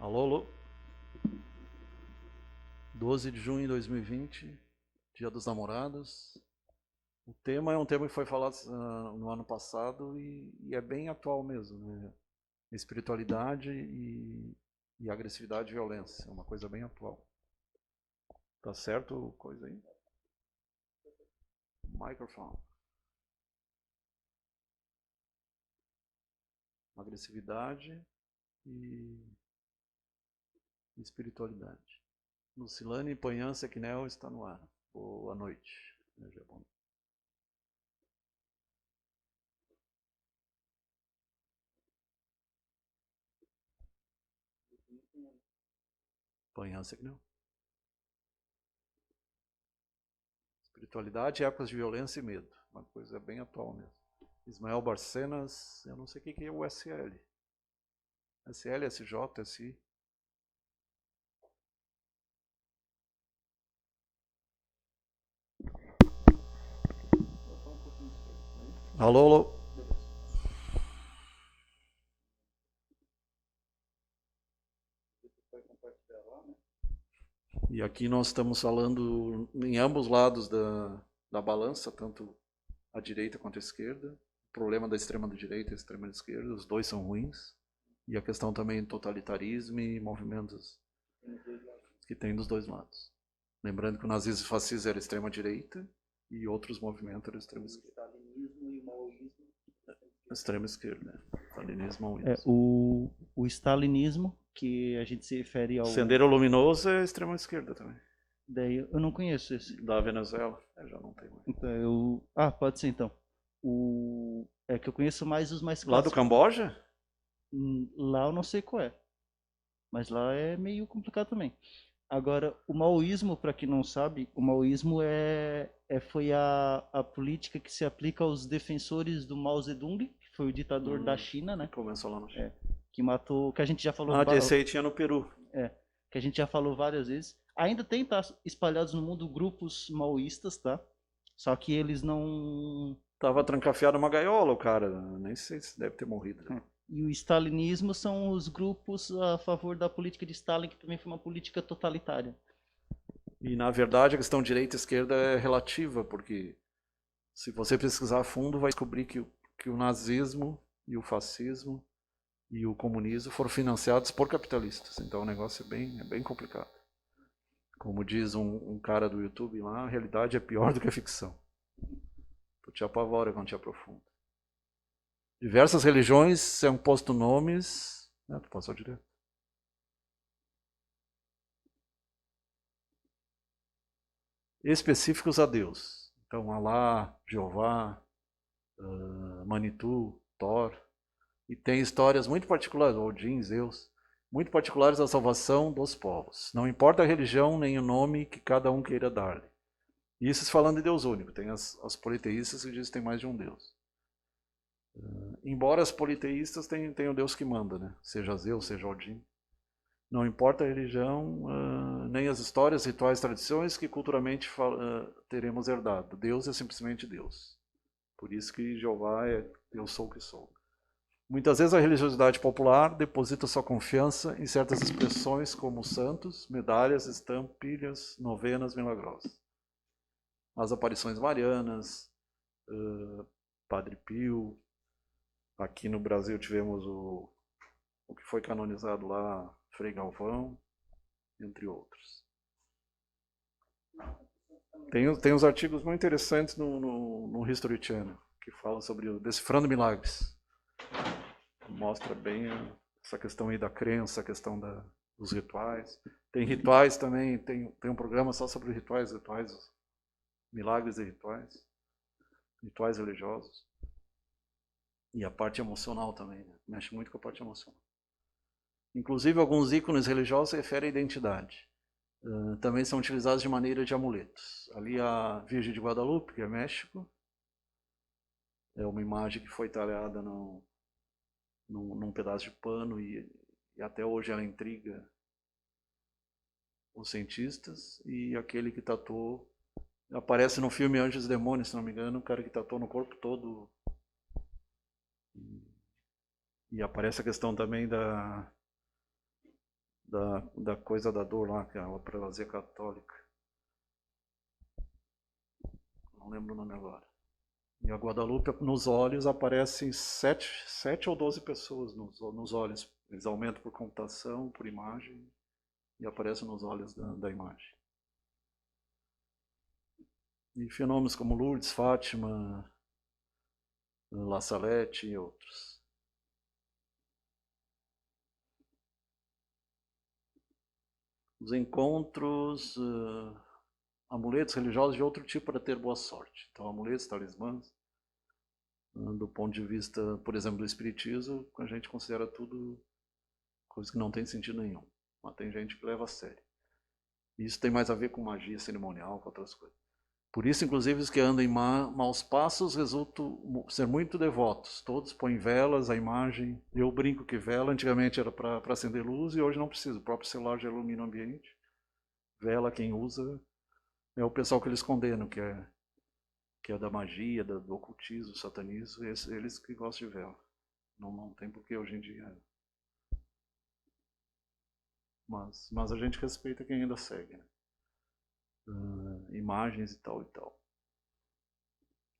Alô, alô. 12 de junho de 2020, Dia dos Namorados. O tema é um tema que foi falado no ano passado e é bem atual mesmo, né? Espiritualidade e agressividade e violência. É uma coisa bem atual. Tá certo? Coisa aí? Microfone. Agressividade e espiritualidade. Lucilane Panhan Sequinel está no ar. Boa noite. Panhan Sequinel. Espiritualidade, épocas de violência e medo. Uma coisa bem atual mesmo. Ismael Barcenas, eu não sei o que é o SL. SL, SJ, SI. Alô, alô. E aqui nós estamos falando em ambos lados da balança, tanto a direita quanto a esquerda. O problema da extrema direita e da extrema esquerda, os dois são ruins. E a questão também do totalitarismo e movimentos que tem dos dois lados. Lembrando que o nazismo e o fascismo era extrema direita e outros movimentos eram extrema esquerda. O stalinismo e o maoísmo. Extrema esquerda, né? Stalinismo e maoísmo. O stalinismo, que a gente se refere ao... Sendero Luminoso é extrema esquerda também. Daí eu não conheço esse. Da Venezuela, já não tem mais. Então pode ser então. É que eu conheço mais os mais Lá do clássicos. Camboja? Lá eu não sei qual é. Mas lá é meio complicado também. Agora, o maoísmo, para quem não sabe, o maoísmo foi a política que se aplica aos defensores do Mao Zedong, que foi o ditador da China, né? Que começou lá no China. Que matou, que a gente já falou... Esse aí tinha no Peru. Que a gente já falou várias vezes. Ainda tem, tá, espalhados no mundo grupos maoístas, tá? Só que eles não... Tava trancafiado numa gaiola o cara, nem sei se deve ter morrido. E o stalinismo são os grupos a favor da política de Stalin, que também foi uma política totalitária. E na verdade a questão direita e esquerda é relativa, porque se você pesquisar a fundo vai descobrir que o nazismo e o fascismo e o comunismo foram financiados por capitalistas. Então o negócio é bem complicado. Como diz um cara do YouTube lá, a realidade é pior do que a ficção. Tu te apavora quando te aprofunda. Diversas religiões são postos nomes. Tu passou direto. Específicos a Deus. Então, Alá, Jeová, Manitou, Thor. E tem histórias muito particulares, Odin, Zeus, muito particulares da salvação dos povos. Não importa a religião nem o nome que cada um queira dar-lhe. Isso falando de Deus único. Tem as politeístas que dizem que tem mais de um Deus. Embora as politeístas tenham Deus que manda, né? Seja Zeus, seja Odin. Não importa a religião, nem as histórias, rituais, tradições que culturalmente teremos herdado. Deus é simplesmente Deus. Por isso que Jeová é eu sou o que sou. Muitas vezes a religiosidade popular deposita sua confiança em certas expressões como santos, medalhas, estampilhas, novenas milagrosas. As aparições marianas, Padre Pio. Aqui no Brasil tivemos o que foi canonizado lá, Frei Galvão, entre outros. Tem uns artigos muito interessantes no History Channel, que falam sobre o Decifrando Milagres. Mostra bem essa questão aí da crença, a questão dos rituais. Tem rituais também, tem um programa só sobre rituais, milagres e rituais religiosos. E a parte emocional também, né? Mexe muito com a parte emocional. Inclusive, alguns ícones religiosos se referem à identidade. Também são utilizados de maneira de amuletos. Ali a Virgem de Guadalupe, que é México, é uma imagem que foi talhada num pedaço de pano e até hoje ela intriga os cientistas. E aquele que tatuou, aparece no filme Anjos e Demônios, se não me engano, o cara que tatuou no corpo todo. E aparece a questão também da coisa da dor lá, que é a prelazia católica. Não lembro o nome agora. E a Guadalupe, nos olhos, aparecem 7 ou 12 pessoas nos olhos. Eles aumentam por computação, por imagem, e aparecem nos olhos da imagem. E fenômenos como Lourdes, Fátima, La Salette e outros. Os encontros, amuletos religiosos de outro tipo para ter boa sorte. Então, amuletos, talismãs, do ponto de vista, por exemplo, do espiritismo, a gente considera tudo coisa que não tem sentido nenhum. Mas tem gente que leva a sério. Isso tem mais a ver com magia cerimonial, com outras coisas. Por isso, inclusive, os que andam em maus passos resultam ser muito devotos. Todos põem velas, a imagem. Eu brinco que vela antigamente era para acender luz e hoje não precisa. O próprio celular já ilumina o ambiente. Vela, quem usa, é o pessoal que eles condenam, que é da magia, do ocultismo, do satanismo. Eles que gostam de vela. Não tem porquê hoje em dia. Mas a gente respeita quem ainda segue, né? Imagens e tal e tal.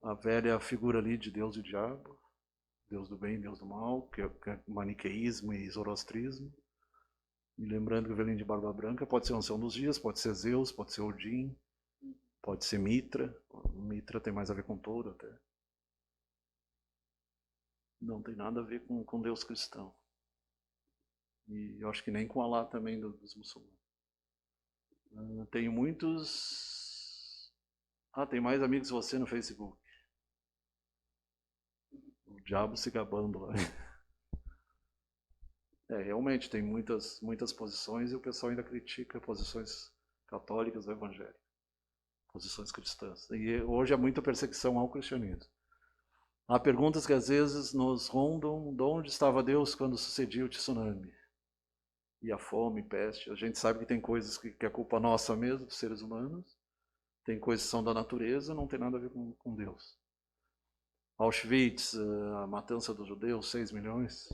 A velha figura ali de Deus e diabo, Deus do bem e Deus do mal, que é maniqueísmo e zoroastrismo. E lembrando que o velhinho de barba branca pode ser um Ancião dos Dias, pode ser Zeus, pode ser Odin, pode ser Mitra. Mitra tem mais a ver com touro até. Não tem nada a ver com Deus cristão. E eu acho que nem com Alá também dos muçulmanos. Tenho muitos... tem mais amigos que você no Facebook. O diabo se gabando lá. Realmente tem muitas posições e o pessoal ainda critica posições católicas do evangelho. Posições cristãs. E hoje há muita perseguição ao cristianismo. Há perguntas que às vezes nos rondam: de onde estava Deus quando sucedia o tsunami? E a fome, peste. A gente sabe que tem coisas que é culpa nossa mesmo, dos seres humanos. Tem coisas que são da natureza, não tem nada a ver com Deus. Auschwitz, a matança dos judeus, 6 milhões.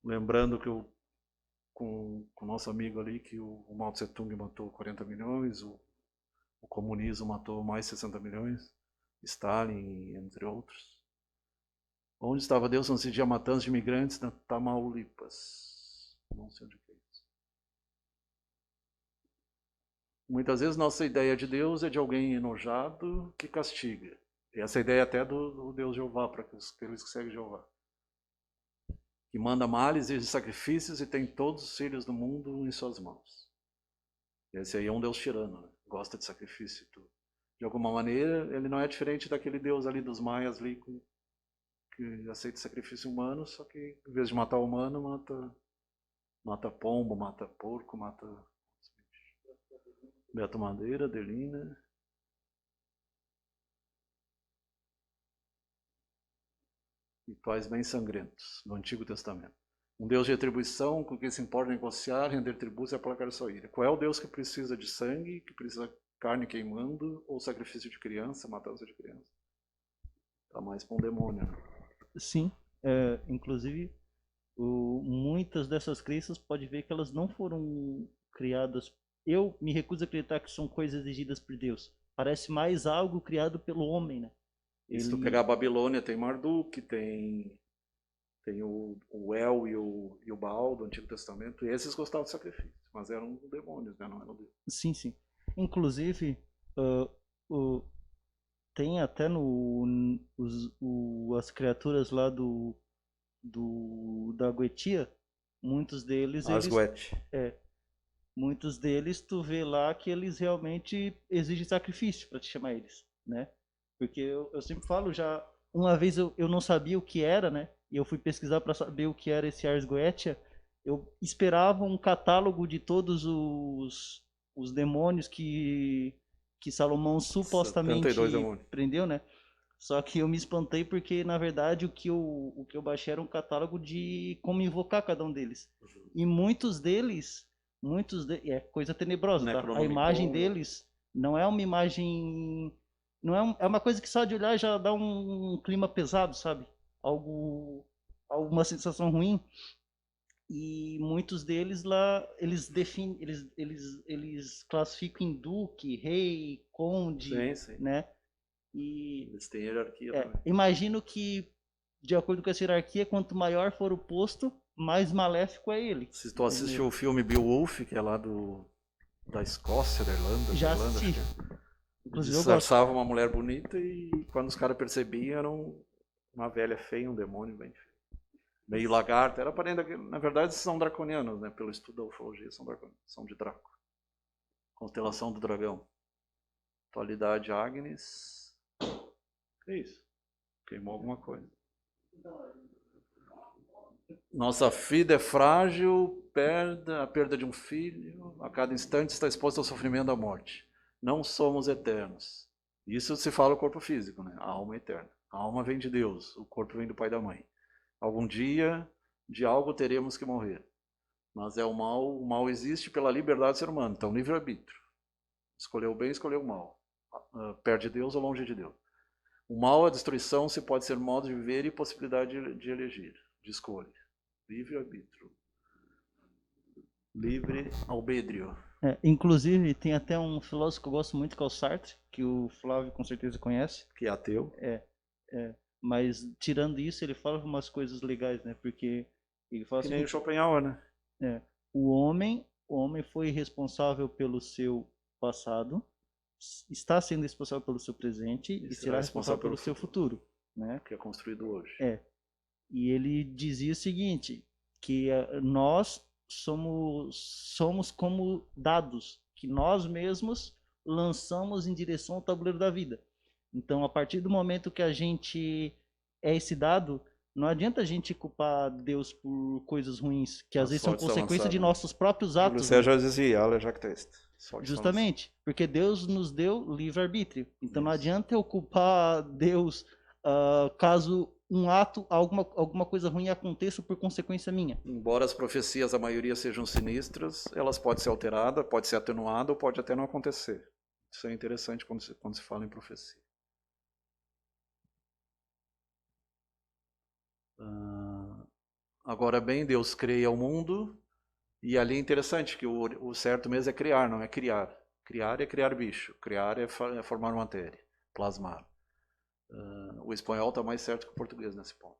Lembrando que com o nosso amigo ali, que o Mao Tse Tung matou 40 milhões, o comunismo matou mais 60 milhões, Stalin, entre outros. Onde estava Deus quando se dia matança de imigrantes na Tamaulipas? Não sei onde é isso. Muitas vezes nossa ideia de Deus é de alguém enojado que castiga. E essa ideia até do Deus Jeová, para aqueles que seguem Jeová. Que manda males e sacrifícios e tem todos os filhos do mundo em suas mãos. Esse aí é um Deus tirano, né? Gosta de sacrifício e tudo. De alguma maneira, ele não é diferente daquele Deus ali dos maias ali que aceita sacrifício humano, só que em vez de matar o humano, mata pombo, mata porco, mata Beto Madeira, Delina. Rituais bem sangrentos, no Antigo Testamento. Um Deus de retribuição, com quem se importa negociar, render tributos e aplacar sua ira. Qual é o Deus que precisa de sangue, que precisa de carne queimando, ou sacrifício de criança, matança de criança? Tá mais para um demônio, né? Sim, inclusive muitas dessas crenças pode ver que elas não foram criadas. Eu me recuso a acreditar que são coisas exigidas por Deus. Parece mais algo criado pelo homem, né? E se tu pegar a Babilônia, tem Marduk, tem o El e o Baal do Antigo Testamento, e esses gostavam de sacrifício, mas eram demônios, né? Não eram Deus. Sim, sim. Inclusive, tem até as criaturas lá da Goetia, muitos deles muitos deles tu vê lá que eles realmente exigem sacrifício para te chamar eles, né? Porque eu sempre falo, já uma vez eu não sabia o que era, né? E eu fui pesquisar para saber o que era esse Ars Goetia. Eu esperava um catálogo de todos os demônios que Salomão supostamente prendeu, né? Só que eu me espantei porque, na verdade, o que eu baixei era um catálogo de como invocar cada um deles. E muitos deles é coisa tenebrosa, tá? A imagem deles não é uma imagem... Não é uma coisa que só de olhar já dá um clima pesado, sabe? Alguma sensação ruim. E muitos deles lá, eles definem, eles classificam em duque, rei, conde, Sim, sim. né? E Eles têm hierarquia também. imagino que, de acordo com essa hierarquia, quanto maior for o posto, mais maléfico é ele. Se tu assistiu o filme Beowulf, que é lá da Escócia, da Irlanda, Já da Irlanda, assisti. acho que é. Inclusive eu gosto. Disfarçava uma mulher bonita e quando os caras percebiam era uma velha feia, um demônio bem feio. Meio lagarto, era parente na verdade são draconianos, né? Pelo estudo da ufologia são draconianos, são de Draco. Constelação do Dragão. Atualidade Agnes. Que isso? Queimou alguma coisa. Nossa vida é frágil, a perda de um filho, a cada instante está exposto ao sofrimento da morte. Não somos eternos. Isso se fala o corpo físico, né? A alma é eterna. A alma vem de Deus, o corpo vem do pai e da mãe. Algum dia, de algo teremos que morrer. Mas o mal existe pela liberdade do ser humano, então livre-arbítrio. Escolheu o bem, escolheu o mal. Perto de Deus ou longe de Deus. O mal, a destruição, se pode ser modo de viver e possibilidade de elegir, de escolha. Livre-arbítrio. Livre albedrio. Inclusive, tem até um filósofo que eu gosto muito, que é o Sartre, que o Flávio com certeza conhece. Que é ateu. Mas, tirando isso, ele fala umas coisas legais, né? Porque ele fala Que assim, nem o Schopenhauer, né? o homem foi responsável pelo seu passado, está sendo responsável pelo seu presente e será responsável pelo seu futuro, né? Que é construído hoje. E ele dizia o seguinte, que nós somos como dados que nós mesmos lançamos em direção ao tabuleiro da vida. Então, a partir do momento que a gente é esse dado, não adianta a gente culpar Deus por coisas ruins, que às vezes são consequência de nossos próprios atos. Você já dizia, olha, já que teste. Justamente, porque Deus nos deu livre-arbítrio. Então não adianta eu culpar Deus caso um ato, alguma coisa ruim aconteça por consequência minha. Embora as profecias, a maioria sejam sinistras, elas podem ser alteradas, pode ser atenuada ou pode até não acontecer. Isso é interessante quando se fala em profecia. Agora bem, Deus cria o mundo e ali é interessante que o certo mesmo é criar, não é criar. Criar é criar bicho, criar é formar matéria, plasmar. O espanhol está mais certo que o português nesse ponto.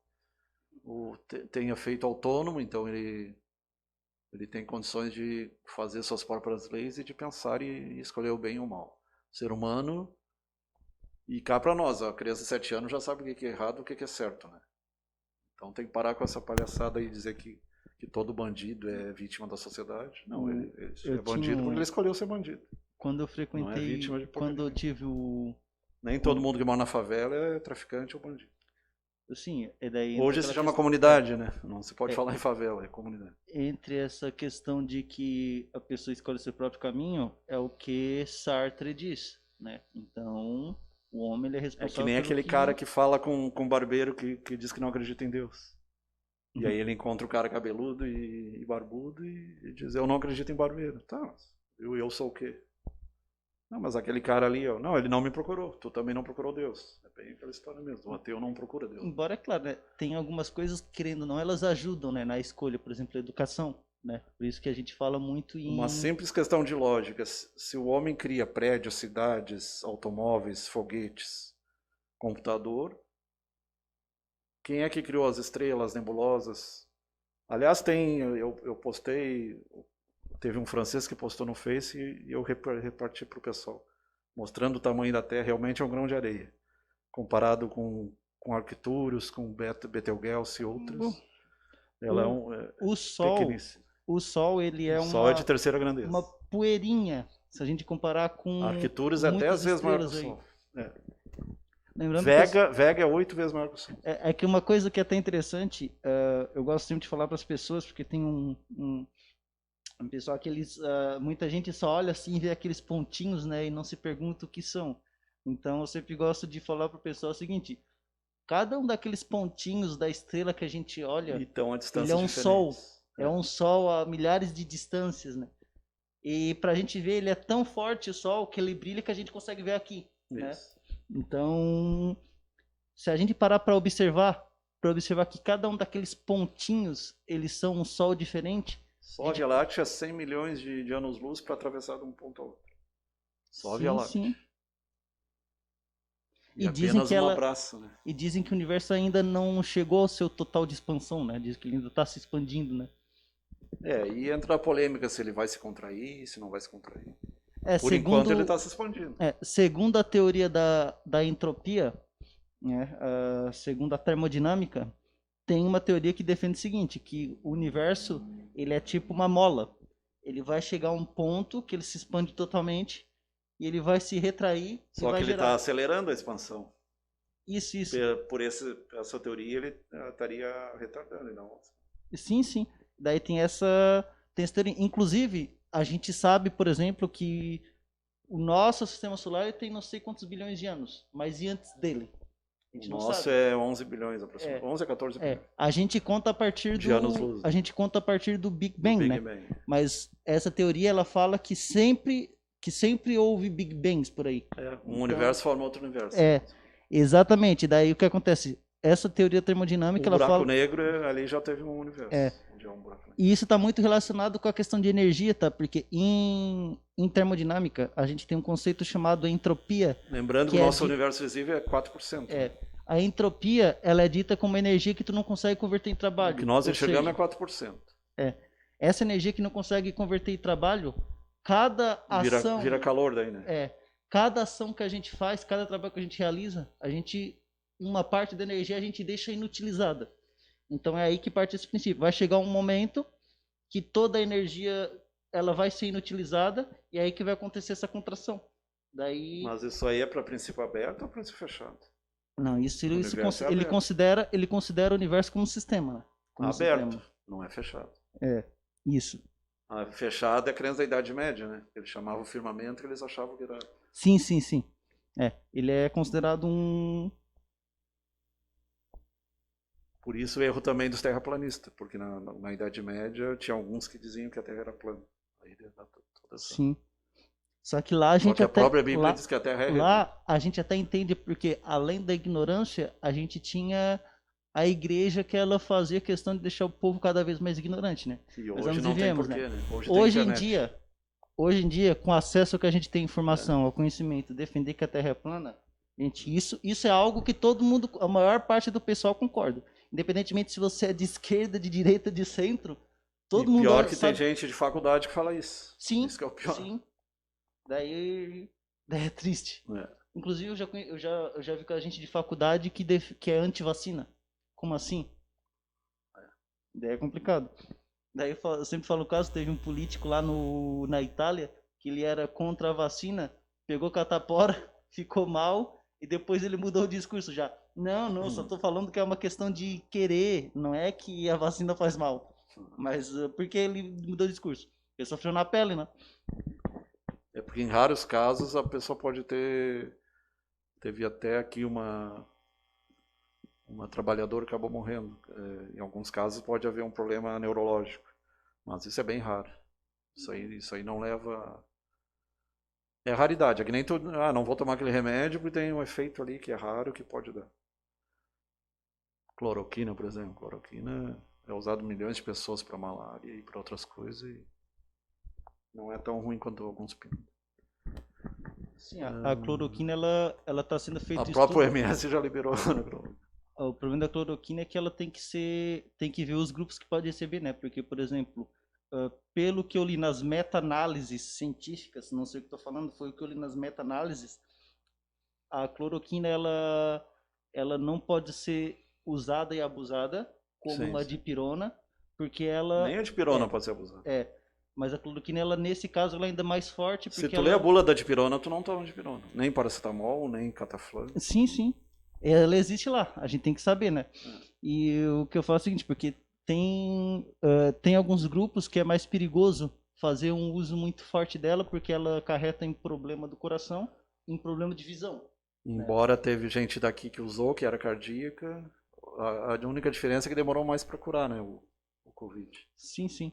Tem efeito autônomo, então ele tem condições de fazer suas próprias leis e de pensar e escolher o bem e o mal. O ser humano, e cá para nós, a criança de 7 anos já sabe o que é errado e o que é certo, né? Então tem que parar com essa palhaçada e dizer que todo bandido é vítima da sociedade. Não, ele é bandido porque ele escolheu ser bandido. Quando eu frequentei, quando eu tive Nem todo mundo que mora na favela é traficante ou bandido. Sim, daí hoje se chama comunidade, né? Não se pode falar em favela, é comunidade. Entre essa questão de que a pessoa escolhe seu próprio caminho, é o que Sartre diz, né? Então, o homem ele é responsável. É que nem aquele cara que fala com um barbeiro que diz que não acredita em Deus. E aí ele encontra o cara cabeludo e barbudo e diz, eu não acredito em barbeiro. Tá, eu sou o quê? Não, mas aquele cara ali, ó, não, ele não me procurou, tu também não procurou Deus. É bem aquela história mesmo, o ateu não procura Deus. Embora, é claro, né, tem algumas coisas que, querendo ou não, elas ajudam, né, na escolha, por exemplo, a educação, né? Por isso que a gente fala muito em... Uma simples questão de lógica, se o homem cria prédios, cidades, automóveis, foguetes, computador, quem é que criou as estrelas, nebulosas? Aliás, eu postei... Teve um francês que postou no Face e eu reparti para o pessoal, mostrando o tamanho da Terra, realmente é um grão de areia, comparado com Arcturus, com Betelgeuse e outros. Ela o Sol, ele é o Sol é de terceira grandeza. Uma poeirinha, se a gente comparar com Arcturus é 10 vezes maior que o Sol. Lembrando Vega é 8 vezes maior que o Sol. É que uma coisa que é até interessante, eu gosto sempre de falar para as pessoas, porque tem um pessoal que muita gente só olha assim e vê aqueles pontinhos, né, e não se pergunta o que são. Então eu sempre gosto de falar para o pessoal o seguinte: cada um daqueles pontinhos da estrela que a gente olha, então, a distância ele é um sol, é um sol a milhares de distâncias, né? E para a gente ver, ele é tão forte o sol que ele brilha que a gente consegue ver aqui, né? Então, se a gente parar para observar para observar que cada um daqueles pontinhos, eles são um sol diferente. Só a Via Láctea 100 milhões de anos-luz para atravessar de um ponto ao outro. Só a Via Láctea. Sim. E dizem que um abraço, né? E dizem que o universo ainda não chegou ao seu total de expansão, né? Diz que ele ainda está se expandindo, né? E entra a polêmica se ele vai se contrair, se não vai se contrair. Por segundo, enquanto ele está se expandindo. Segundo a teoria da entropia, né, segundo a termodinâmica, tem uma teoria que defende o seguinte, que o universo ele é tipo uma mola. Ele vai chegar a um ponto que ele se expande totalmente e ele vai se retrair. Só que ele está acelerando a expansão. Isso. Por essa teoria ele estaria retardando, não? Sim. Daí tem essa teoria. Inclusive, a gente sabe, por exemplo, que o nosso sistema solar tem não sei quantos bilhões de anos, mas e antes dele? A gente não sabe. É 11 bilhões aproximadamente. 11 a 14 bilhões. A gente conta a partir do Big Bang, né? Mas essa teoria ela fala que sempre houve Big Bangs por aí. Um universo forma outro universo. Exatamente. Daí o que acontece? Essa teoria termodinâmica ela fala. O buraco negro ali já teve um universo. E isso está muito relacionado com a questão de energia, tá? Porque em termodinâmica a gente tem um conceito chamado entropia. Lembrando que o nosso universo visível é 4%. A entropia ela é dita como energia que tu não consegue converter em trabalho. O que nós enxergamos é 4%. Essa energia que não consegue converter em trabalho, cada ação... Vira calor daí, né? Cada ação que a gente faz, cada trabalho que a gente realiza, uma parte da energia a gente deixa inutilizada. Então é aí que parte esse princípio. Vai chegar um momento que toda a energia ela vai ser inutilizada e é aí que vai acontecer essa contração. Mas isso aí é para princípio aberto ou princípio fechado? Não, ele considera o universo como um sistema. Né? Como aberto, sistema. Não é fechado. Isso. Fechado é a crença da Idade Média, né? Eles chamavam o firmamento que eles achavam que era... Sim. Ele é considerado um... Por isso o erro também dos terraplanistas, porque na Idade Média tinha alguns que diziam que a Terra era plana. Aí Sim. Só que lá a gente a própria Bíblia diz que a Terra é redonda. Lá a gente até entende, porque além da ignorância, a gente tinha a igreja que ela fazia questão de deixar o povo cada vez mais ignorante, né? E hoje não tem porquê, né? Hoje em dia, com acesso ao que a gente tem informação, ao conhecimento, defender que a Terra é plana, gente, isso é algo que todo mundo, a maior parte do pessoal concorda. Independentemente se você é de esquerda, de direita, de centro, todo mundo pior que tem gente de faculdade que fala isso. Sim. Isso que é o pior. Sim. Daí é triste. Inclusive, eu já vi com a gente de faculdade que é anti-vacina. Como assim? Daí é complicado. Daí eu sempre falo o caso, teve um político lá na Itália, que ele era contra a vacina, pegou catapora, ficou mal, e depois ele mudou o discurso já. Não, só tô falando que é uma questão de querer, não é que a vacina faz mal. Mas porque ele mudou o discurso? Ele sofreu na pele, né? É porque em raros casos a pessoa pode teve até aqui uma trabalhadora que acabou morrendo. Em alguns casos pode haver um problema neurológico, mas isso é bem raro. Isso aí não leva... É raridade, é que nem tu... não vou tomar aquele remédio porque tem um efeito ali que é raro que pode dar. Cloroquina, por exemplo. Cloroquina é usado milhões de pessoas para malária e para outras coisas e não é tão ruim quanto alguns pintam. Sim, a cloroquina ela está sendo feita... A própria OMS já liberou. O problema da cloroquina é que ela tem que ver os grupos que podem receber, né? Porque, por exemplo, pelo que eu li nas meta-análises científicas, não sei o que estou falando, foi o que eu li nas meta-análises, a cloroquina ela não pode ser usada e abusada como uma dipirona, porque ela... Nem a dipirona pode ser abusada. Mas a cloroquina, ela, nesse caso, ela é ainda mais forte. Se tu lê a bula da dipirona, tu não toma dipirona. Nem paracetamol, nem cataflã. Sim. Ela existe lá, a gente tem que saber, né? E o que eu falo é o seguinte, porque tem alguns grupos que é mais perigoso fazer um uso muito forte dela, porque ela acarreta em problema do coração, em problema de visão. Embora teve gente daqui que usou, que era cardíaca, a única diferença é que demorou mais para curar, né, o Covid. Sim.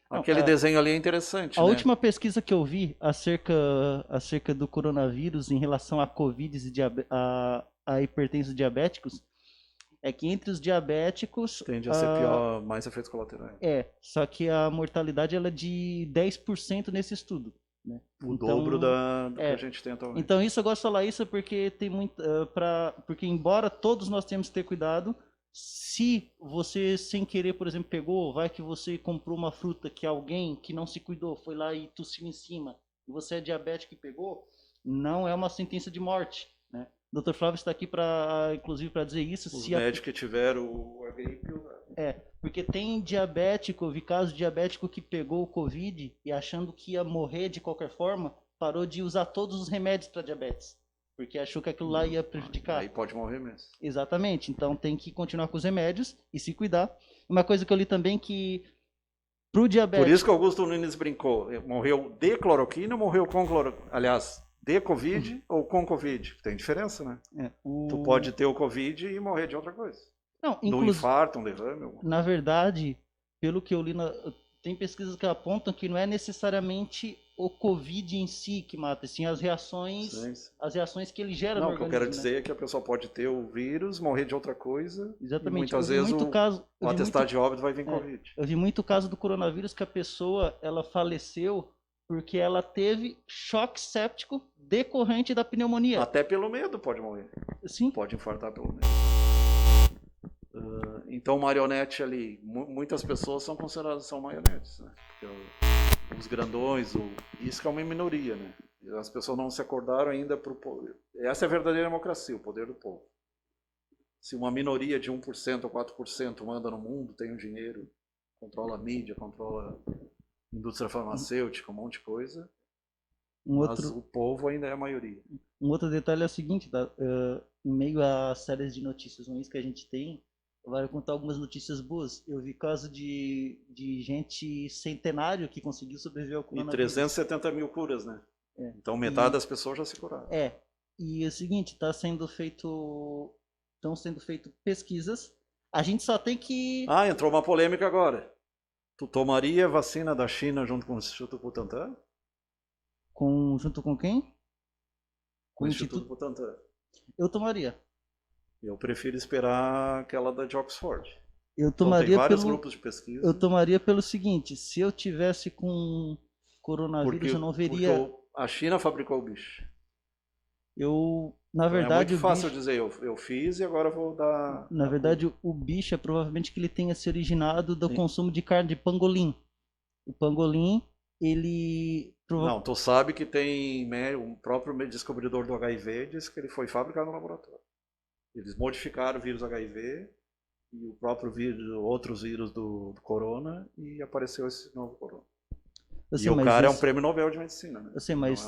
Aquele desenho ali é interessante, A última pesquisa que eu vi acerca do coronavírus em relação a Covid e a hipertensos diabéticos, é que entre os diabéticos, Tende a ser pior, mais efeitos colaterais. só que a mortalidade ela é de 10% nesse estudo, né? O dobro do que a gente tem atualmente. Então isso eu gosto de falar isso porque tem muito porque embora todos nós temos que ter cuidado, se você sem querer, por exemplo, pegou, vai que você comprou uma fruta que alguém que não se cuidou foi lá e tossiu em cima, e você é diabético e pegou, não é uma sentença de morte, né? O Dr. Flávio está aqui inclusive para dizer isso. Os médicos que tiveram o gripe. Porque tem diabético, eu vi caso de diabético que pegou o Covid e achando que ia morrer de qualquer forma, parou de usar todos os remédios para diabetes, porque achou que aquilo lá ia prejudicar. Aí pode morrer mesmo. Exatamente, então tem que continuar com os remédios e se cuidar. Uma coisa que eu li também que pro diabético... Por isso que Augusto Nunes brincou, morreu de cloroquina ou morreu com cloroquina? Aliás, de Covid ou com Covid? Tem diferença, né? Tu pode ter o Covid e morrer de outra coisa. Não, do infarto, um derrame. Na verdade, pelo que eu li, tem pesquisas que apontam que não é necessariamente o Covid em si que mata, sim as reações que ele gera no organismo. Não, o que eu quero dizer é que a pessoa pode ter o vírus, morrer de outra coisa. Exatamente. E muitas vezes o atestado de óbito vai vir Covid. Eu vi muito caso do coronavírus que a pessoa ela faleceu porque ela teve choque séptico decorrente da pneumonia. Até pelo medo pode morrer. Sim. Pode infartar pelo medo. Então, marionete ali, muitas pessoas são consideradas marionetes, né? Porque os grandões, isso que é uma minoria, né? As pessoas não se acordaram ainda para o poder. Essa é a verdadeira democracia, o poder do povo. Se uma minoria de 1% ou 4% manda no mundo, tem o dinheiro, controla a mídia, controla a indústria farmacêutica, um monte de coisa, mas o povo ainda é a maioria. Um outro detalhe é o seguinte, em meio às séries de notícias ruins que a gente tem, eu vou contar algumas notícias boas. Eu vi caso de gente centenário que conseguiu sobreviver ao coronavírus. E 370 mil curas, né? Então metade das pessoas já se curaram. E é o seguinte, estão sendo feitas pesquisas. A gente só tem que... entrou uma polêmica agora. Tu tomaria vacina da China junto com o Instituto Butantan? Junto com quem? Com o Instituto Butantan. Eu tomaria. Eu prefiro esperar aquela da de Oxford. Eu tomaria tem vários grupos de pesquisa. Eu tomaria pelo seguinte, se eu tivesse com coronavírus, eu não veria... Porque a China fabricou o bicho. Na verdade, é muito fácil dizer, eu fiz e agora vou dar... Na verdade, o bicho é provavelmente que ele tenha se originado do consumo de carne de pangolim. O pangolim, ele... Não, tu sabe que tem o próprio descobridor do HIV disse que ele foi fabricado no laboratório. Eles modificaram o vírus HIV e o próprio vírus, outros vírus do corona, e apareceu esse novo corona. E o cara é um prêmio Nobel de Medicina, né? Eu sei, mas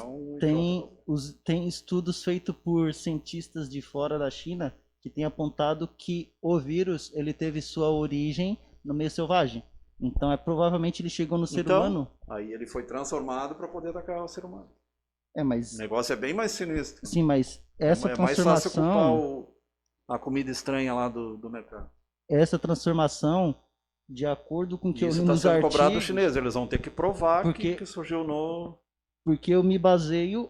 tem estudos feitos por cientistas de fora da China que têm apontado que o vírus ele teve sua origem no meio selvagem. Então, provavelmente ele chegou no ser humano. Aí ele foi transformado para poder atacar o ser humano. Mas... O negócio é bem mais sinistro. Sim, mas essa transformação... É mais fácil culpar a comida estranha lá do mercado. Essa transformação, de acordo com o que eu li nos artigos... Isso está sendo cobrado dos artigos... chineses. Eles vão ter que provar que surgiu no... Porque eu me baseio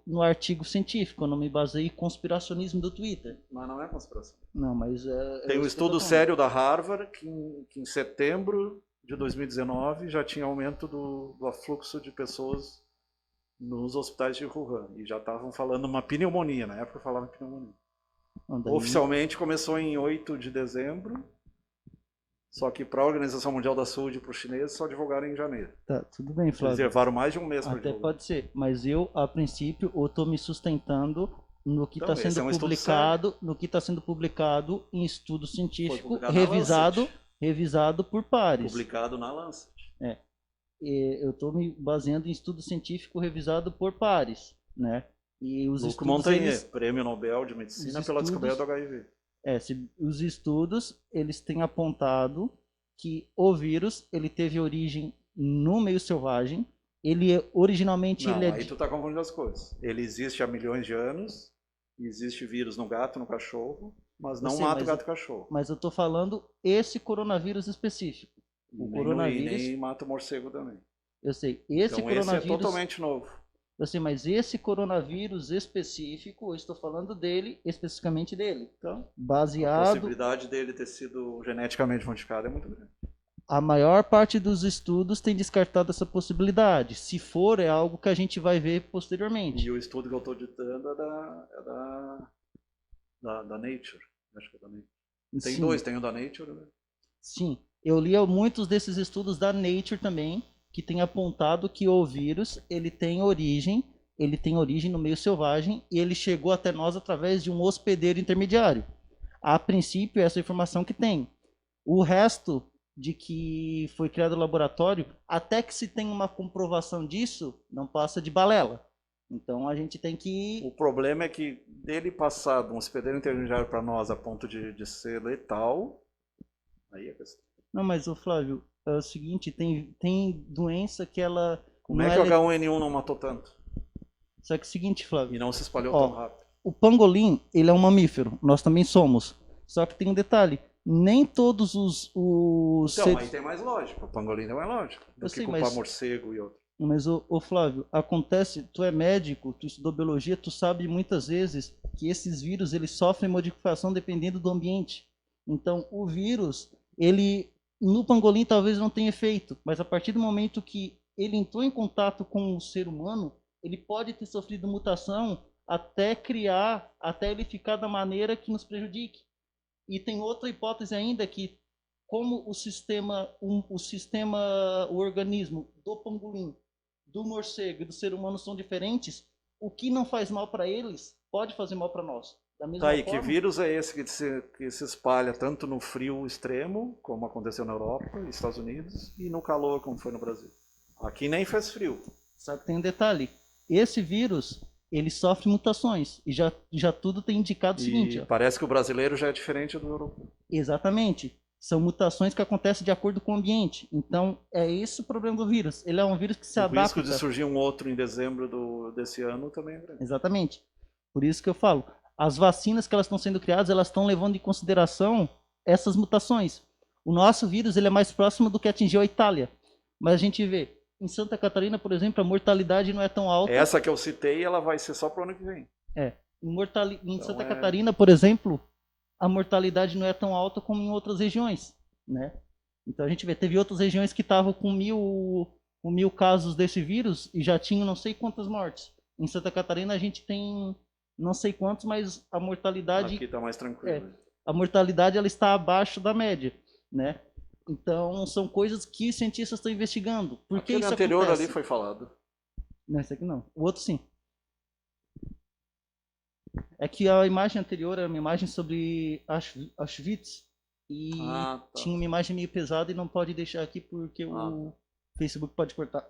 no artigo científico, eu não me baseio em conspiracionismo do Twitter. Mas não é conspiração. Não, mas... Tem um estudo sério da Harvard que em setembro de 2019 já tinha aumento do afluxo de pessoas nos hospitais de Wuhan. E já estavam falando uma pneumonia, na época falavam pneumonia. Oficialmente começou em 8 de dezembro, só que para a Organização Mundial da Saúde e para os chineses só divulgaram em janeiro. Tá, tudo bem, Flávio. Eles levaram mais de um mês para divulgar. Até pode ser, mas eu, a princípio, estou me sustentando no que está sendo publicado, em estudo científico, revisado por pares. Publicado na Lancet. Eu estou me baseando em estudo científico revisado por pares, né? E os Luc Montagnier, prêmio Nobel de Medicina pela descoberta do HIV. Os estudos, eles têm apontado que o vírus, ele teve origem no meio selvagem. Originalmente... aí tu tá confundindo as coisas. Ele existe há milhões de anos, existe vírus no gato, no cachorro, mas não mata o gato e cachorro. Mas eu tô falando esse coronavírus específico. O coronavírus... E nem mata o morcego também. Eu sei, esse coronavírus... esse é totalmente novo. Assim, mas esse coronavírus específico, eu estou falando dele, especificamente dele. Então, A baseado, possibilidade dele ter sido geneticamente modificado é muito grande. a maior parte dos estudos tem descartado essa possibilidade. Se for, é algo que a gente vai ver posteriormente. E o estudo que eu estou ditando da Nature. Acho que é da Nature. Tem Sim, dois, tem o da Nature, né? sim. Eu li muitos desses estudos da Nature também, que tem apontado que o vírus, ele tem origem no meio selvagem e ele chegou até nós através de um hospedeiro intermediário. A princípio, essa é a informação que tem. O resto de que foi criado no laboratório, até que se tenha uma comprovação disso, não passa de balela. Então a gente tem que. O problema é que dele passar de um hospedeiro intermediário para nós a ponto de ser letal, aí é a questão. Não, mas o Flávio, é o seguinte, tem doença que ela Como não é é. que o H1N1 não matou tanto? Só que é o seguinte, Flávio, E não se espalhou ó, tão rápido? o pangolim, ele é um mamífero, nós também somos. Só que tem um detalhe, nem todos os Então, aí seres. tem mais lógica. O pangolim tem mais lógica do Eu que sei, culpar morcego e outro. mas o Flávio, acontece, tu é médico, tu estudou biologia, tu sabe muitas vezes que esses vírus, eles sofrem modificação dependendo do ambiente. Então, o vírus, ele no pangolim talvez não tenha efeito, mas a partir do momento que ele entrou em contato com o ser humano, ele pode ter sofrido mutação até ele ficar da maneira que nos prejudique. E tem outra hipótese ainda que como o organismo do pangolim, do morcego e do ser humano são diferentes, o que não faz mal para eles pode fazer mal para nós. Da mesma Tá aí, forma, que vírus é esse que se espalha tanto no frio extremo, como aconteceu na Europa e Estados Unidos, e no calor, como foi no Brasil? Aqui nem fez frio. só que tem um detalhe. Esse vírus, ele sofre mutações. E já tudo tem indicado o seguinte. E Ó, parece que o brasileiro já é diferente do europeu. exatamente. São mutações que acontecem de acordo com o ambiente. Então, é esse o problema do vírus. Ele é um vírus que se O adapta. risco de surgir um outro em dezembro desse ano também é grande. Exatamente. Por isso que eu falo, as vacinas que elas estão sendo criadas, elas estão levando em consideração essas mutações. O nosso vírus, ele é mais próximo do que atingiu a Itália. Mas a gente vê, em Santa Catarina, por exemplo, a mortalidade não é tão alta. Essa que eu citei, ela vai ser só para o ano que vem. Em Então Santa Catarina, por exemplo, a mortalidade não é tão alta como em outras regiões, né? Então a gente vê, teve outras regiões que estavam com mil casos desse vírus e já tinham não sei quantas mortes. Em Santa Catarina a gente tem não sei quantos, mas a mortalidade Aqui está mais tranquilo. ela está abaixo da média, né? Então são coisas que os cientistas estão investigando. Por que Aquele isso anterior acontece? ali foi falado. Não, esse aqui não. O outro sim. É que a imagem anterior era uma imagem sobre Auschwitz e Ah, tá. tinha uma imagem meio pesada e não pode deixar aqui porque o Facebook pode cortar.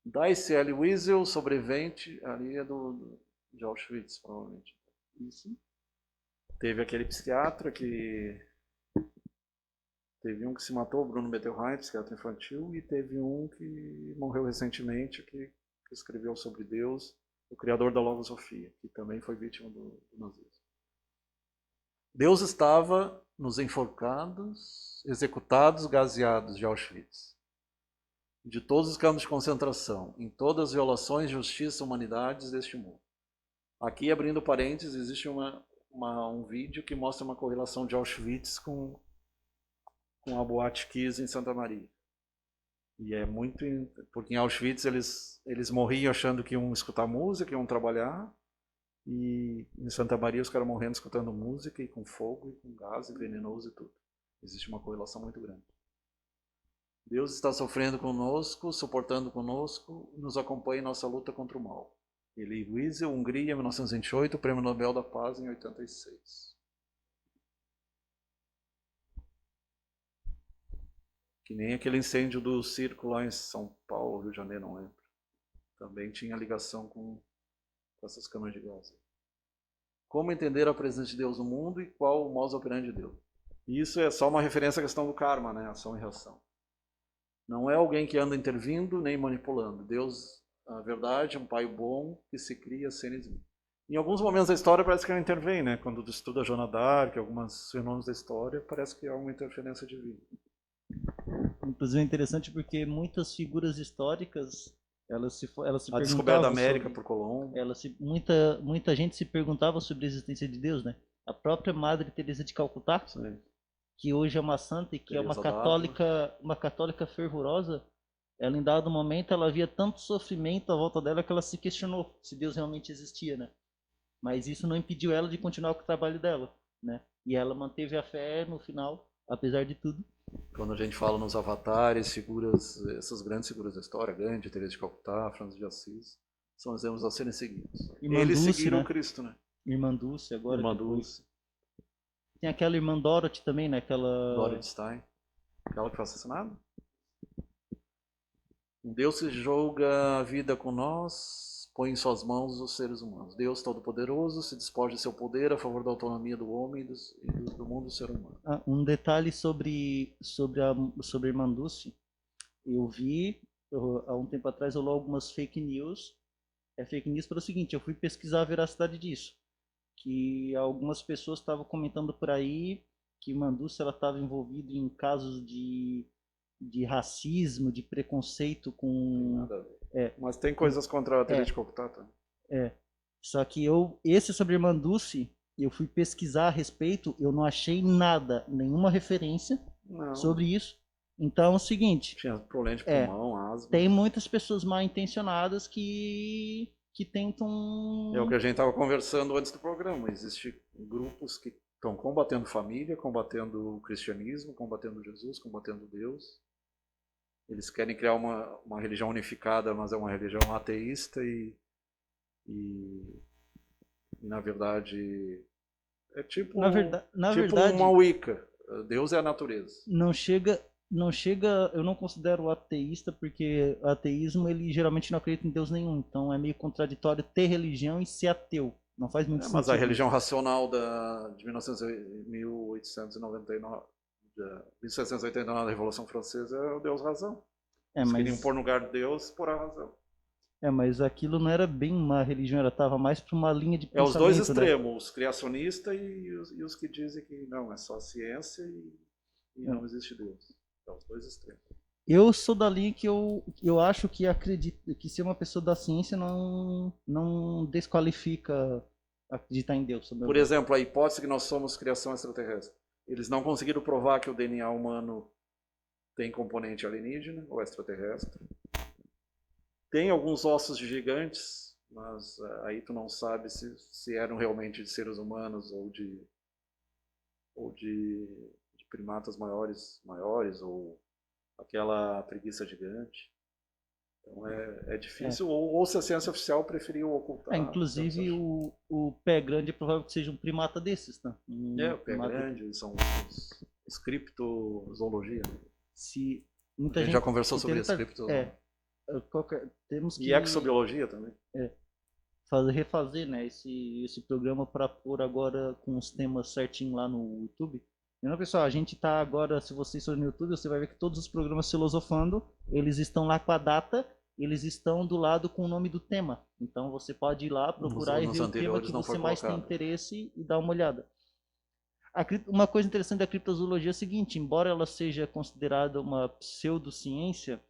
Dice L. Wiesel, sobrevivente, ali é de Auschwitz, provavelmente. Isso. Teve aquele psiquiatra que... Teve um que se matou, Bruno Bettelheim, psiquiatra infantil, e teve um que morreu recentemente, que escreveu sobre Deus, o criador da logosofia, que também foi vítima do nazismo. Deus estava nos enforcados, executados, gaseados de Auschwitz, de todos os campos de concentração, em todas as violações de justiça e humanidades deste mundo. Aqui, abrindo parênteses, existe um vídeo que mostra uma correlação de Auschwitz com a Boate Kiss em Santa Maria. E é muito... Porque em Auschwitz eles morriam achando que iam escutar música, iam trabalhar. E em Santa Maria os caras morrendo escutando música e com fogo e com gás e venenoso e tudo. Existe uma correlação muito grande. Deus está sofrendo conosco, suportando conosco, nos acompanha em nossa luta contra o mal. Elie Wiesel, Hungria, 1928, Prêmio Nobel da Paz em 86. Que nem aquele incêndio do circo lá em São Paulo, Rio de Janeiro, não lembro. Também tinha ligação com essas câmaras de gás. Como entender a presença de Deus no mundo e qual o modus operandi de Deus? Isso é só uma referência à questão do karma, né? Ação e reação. Não é alguém que anda intervindo nem manipulando. Deus, a verdade, é um pai bom que se cria sem exigir. Em alguns momentos da história parece que ele intervém, né? Quando tu estuda Joana d'Arc, alguns fenômenos da história, parece que há uma interferência divina. Inclusive é interessante porque muitas figuras históricas Ela se A descoberta da perguntava América sobre, por Colombo. muita gente se perguntava sobre a existência de Deus, né? A própria Madre Teresa de Calcutá, Sim. que hoje é uma santa e que é Teresa d'Ávila. uma católica fervorosa, ela em dado momento ela via tanto sofrimento à volta dela que ela se questionou se Deus realmente existia, né? Mas isso não impediu ela de continuar com o trabalho dela, né? E ela manteve a fé no final, apesar de tudo. Quando a gente fala nos avatares, figuras, essas grandes figuras da história, Gandhi, Teresa de Calcutá, Francis de Assis, são exemplos a serem seguidos. Irmã Eles Dulce, seguiram né? Cristo, né? Irmã Dulce agora Irmã que foi. Dulce, Tem aquela irmã Dorothy também, né? Gloria Stein, aquela que foi assassinada. Deus que julga a vida com nós, põe em suas mãos os seres humanos. Deus Todo-Poderoso se despoja de seu poder a favor da autonomia do homem e do mundo do ser humano. Um detalhe sobre a irmã Dulce. Eu vi, há um tempo atrás, rolou algumas fake news. É fake news pelo seguinte, eu fui pesquisar a veracidade disso. Que algumas pessoas estavam comentando por aí que Manduce ela estava envolvida em casos de racismo, de preconceito com... Nada a ver. É, Mas tem coisas contra a Teresa de é, Calcutá também. é. Só que esse sobre a irmã Dulce, eu fui pesquisar a respeito, eu não achei nada, nenhuma referência Não. sobre isso. Então é o seguinte, Tinha problema de pulmão, asma. tem muitas pessoas mal intencionadas que tentam... É o que a gente estava conversando antes do programa. Existem grupos que estão combatendo família, combatendo o cristianismo, combatendo Jesus, combatendo Deus. Eles querem criar uma religião unificada, mas é uma religião ateísta e na verdade é tipo, Na tipo verdade, uma Wicca. Deus é a natureza. não chega, eu não considero ateísta porque o ateísmo ele geralmente não acredita em Deus nenhum, então é meio contraditório ter religião e ser ateu. Não faz muito sentido. Mas a religião racional de 1899, de 1789 da Revolução Francesa é o Deus razão. Eles queriam pôr no lugar de Deus por a razão. Mas aquilo não era bem uma religião, ela estava mais para uma linha de pensamento. É os dois extremos, né? os criacionistas e os que dizem que não, é só ciência e não existe Deus. É os dois extremos. Eu sou da linha que eu acho que acredito que ser uma pessoa da ciência não desqualifica acreditar em Deus. Por exemplo, a hipótese que nós somos criação extraterrestre. Eles não conseguiram provar que o DNA humano tem componente alienígena ou extraterrestre. Tem alguns ossos de gigantes, mas aí tu não sabe se eram realmente de seres humanos ou de primatas maiores, ou aquela preguiça gigante. Então é difícil, ou se a ciência oficial preferiu ocultar. Inclusive o pé grande é provável que seja um primata desses, tá? O pé grande, são os criptozoologia. Se a muita gente gente já conversou sobre isso, criptozoologia. Temos que... E exobiologia também. Refazer, né, esse programa para pôr agora com os temas certinho lá no YouTube. Então, pessoal, a gente tá agora, se vocês forem no YouTube, você vai ver que todos os programas Filosofando, eles estão lá com a data, eles estão do lado com o nome do tema. Então você pode ir lá, procurar e ver o tema que você mais tem interesse e dar uma olhada. Uma coisa interessante da criptozoologia é o seguinte, embora ela seja considerada uma pseudociência,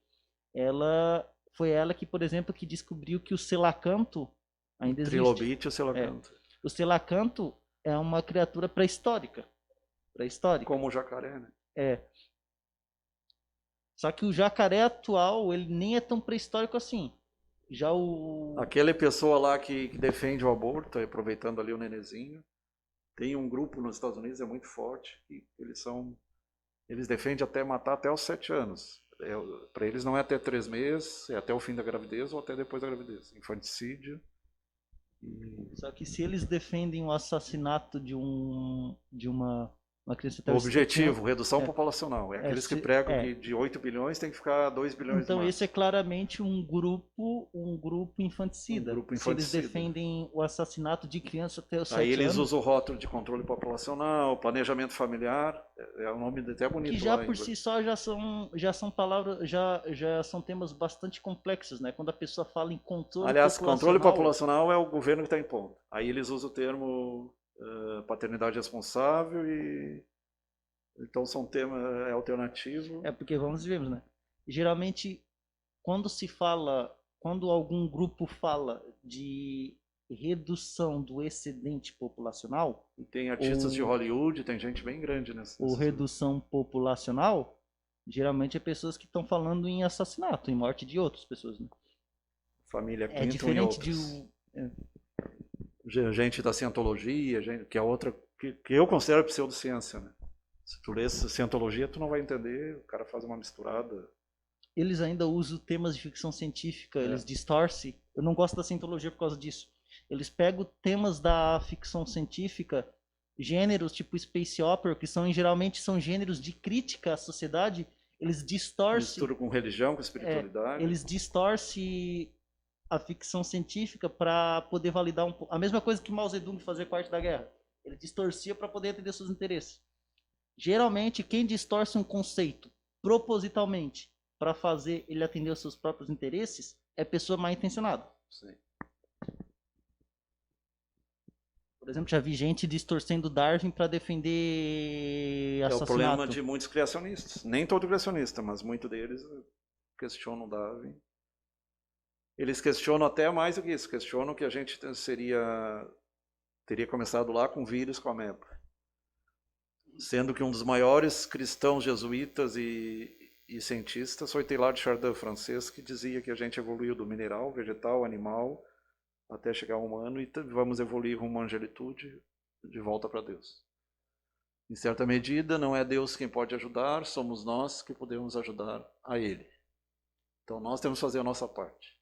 foi ela que, por exemplo, que descobriu que o selacanto ainda existe. Trilobite e o selacanto. O selacanto é uma criatura pré-histórica. Como o jacaré, né? Só que o jacaré atual, ele nem é tão pré-histórico assim. Já aquela pessoa lá que defende o aborto, aproveitando ali o nenezinho, tem um grupo nos Estados Unidos, é muito forte, e eles defendem até matar até os 7 anos. Para eles não é até 3 meses, é até o fim da gravidez ou até depois da gravidez. Infanticídio. Só que se eles defendem o assassinato de uma criança... O objetivo, redução populacional. Aqueles que pregam que de 8 bilhões tem que ficar 2 bilhões Então esse é claramente um grupo infanticida. Se eles defendem o assassinato de criança até os 7 anos... Aí eles usam o rótulo de controle populacional, planejamento familiar, é um nome até bonito. Que já por si só já são palavras, já são temas bastante complexos, né? Quando a pessoa fala em controle populacional... controle populacional é o governo que está impondo. Aí eles usam o termo paternidade responsável e então são temas alternativos. Porque vamos ver, né? Geralmente quando se fala quando algum grupo fala de redução do excedente populacional, E tem artistas de Hollywood, tem gente bem grande ou redução populacional, geralmente é pessoas que estão falando em assassinato, em morte de outras pessoas, né? família É Clinton e diferente outros. de Gente da cientologia, que é outra que eu considero pseudociência, né? Se tu lê cientologia, tu não vai entender, o cara faz uma misturada. eles ainda usam temas de ficção científica, eles distorcem. Eu não gosto da cientologia por causa disso. Eles pegam temas da ficção científica, gêneros tipo space opera, que geralmente são gêneros de crítica à sociedade, eles distorcem. Mistura com religião, com espiritualidade. Eles distorcem a ficção científica para poder validar a mesma coisa que Mao Zedong fazia parte da guerra. Ele distorcia para poder atender seus interesses. Geralmente, quem distorce um conceito propositalmente para fazer ele atender os seus próprios interesses é pessoa mal intencionada. Sim. Por exemplo, já vi gente distorcendo Darwin para defender assassinato. É o problema de muitos criacionistas. Nem todo criacionista, mas muitos deles questionam Darwin. Eles questionam até mais do que isso. Questionam que a gente teria começado lá com vírus, com a ameba. Sendo que um dos maiores cristãos jesuítas e cientistas foi Teilhard de Chardin, francês, que dizia que a gente evoluiu do mineral, vegetal, animal, até chegar ao humano e vamos evoluir rumo à angelitude de volta para Deus. Em certa medida, não é Deus quem pode ajudar, somos nós que podemos ajudar a Ele. Então nós temos que fazer a nossa parte.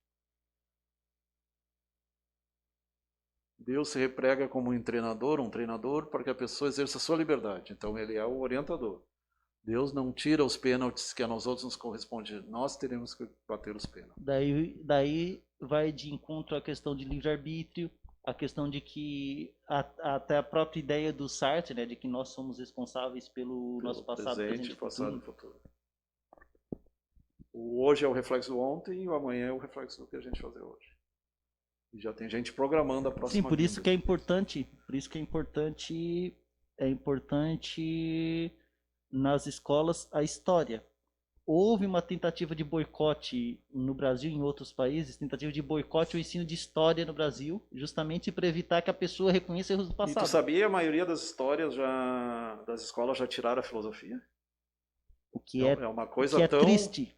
Deus se reprega como um treinador para que a pessoa exerça a sua liberdade. Então ele é o orientador. Deus não tira os pênaltis que a nós outros nos corresponde. Nós teremos que bater os pênaltis. Daí vai de encontro à questão de livre-arbítrio, a questão de que até a própria ideia do Sartre, né, de que nós somos responsáveis pelo nosso passado, presente e futuro. O hoje é o reflexo do ontem e o amanhã é o reflexo do que a gente fazer hoje. E já tem gente programando a próxima. Sim, por isso que é importante, é importante nas escolas a história. Houve uma tentativa de boicote no Brasil e em outros países, tentativa de boicote ao ensino de história no Brasil, justamente para evitar que a pessoa reconheça erros do passado. E tu sabia, a maioria das histórias das escolas já tiraram a filosofia? O que é uma coisa tão triste.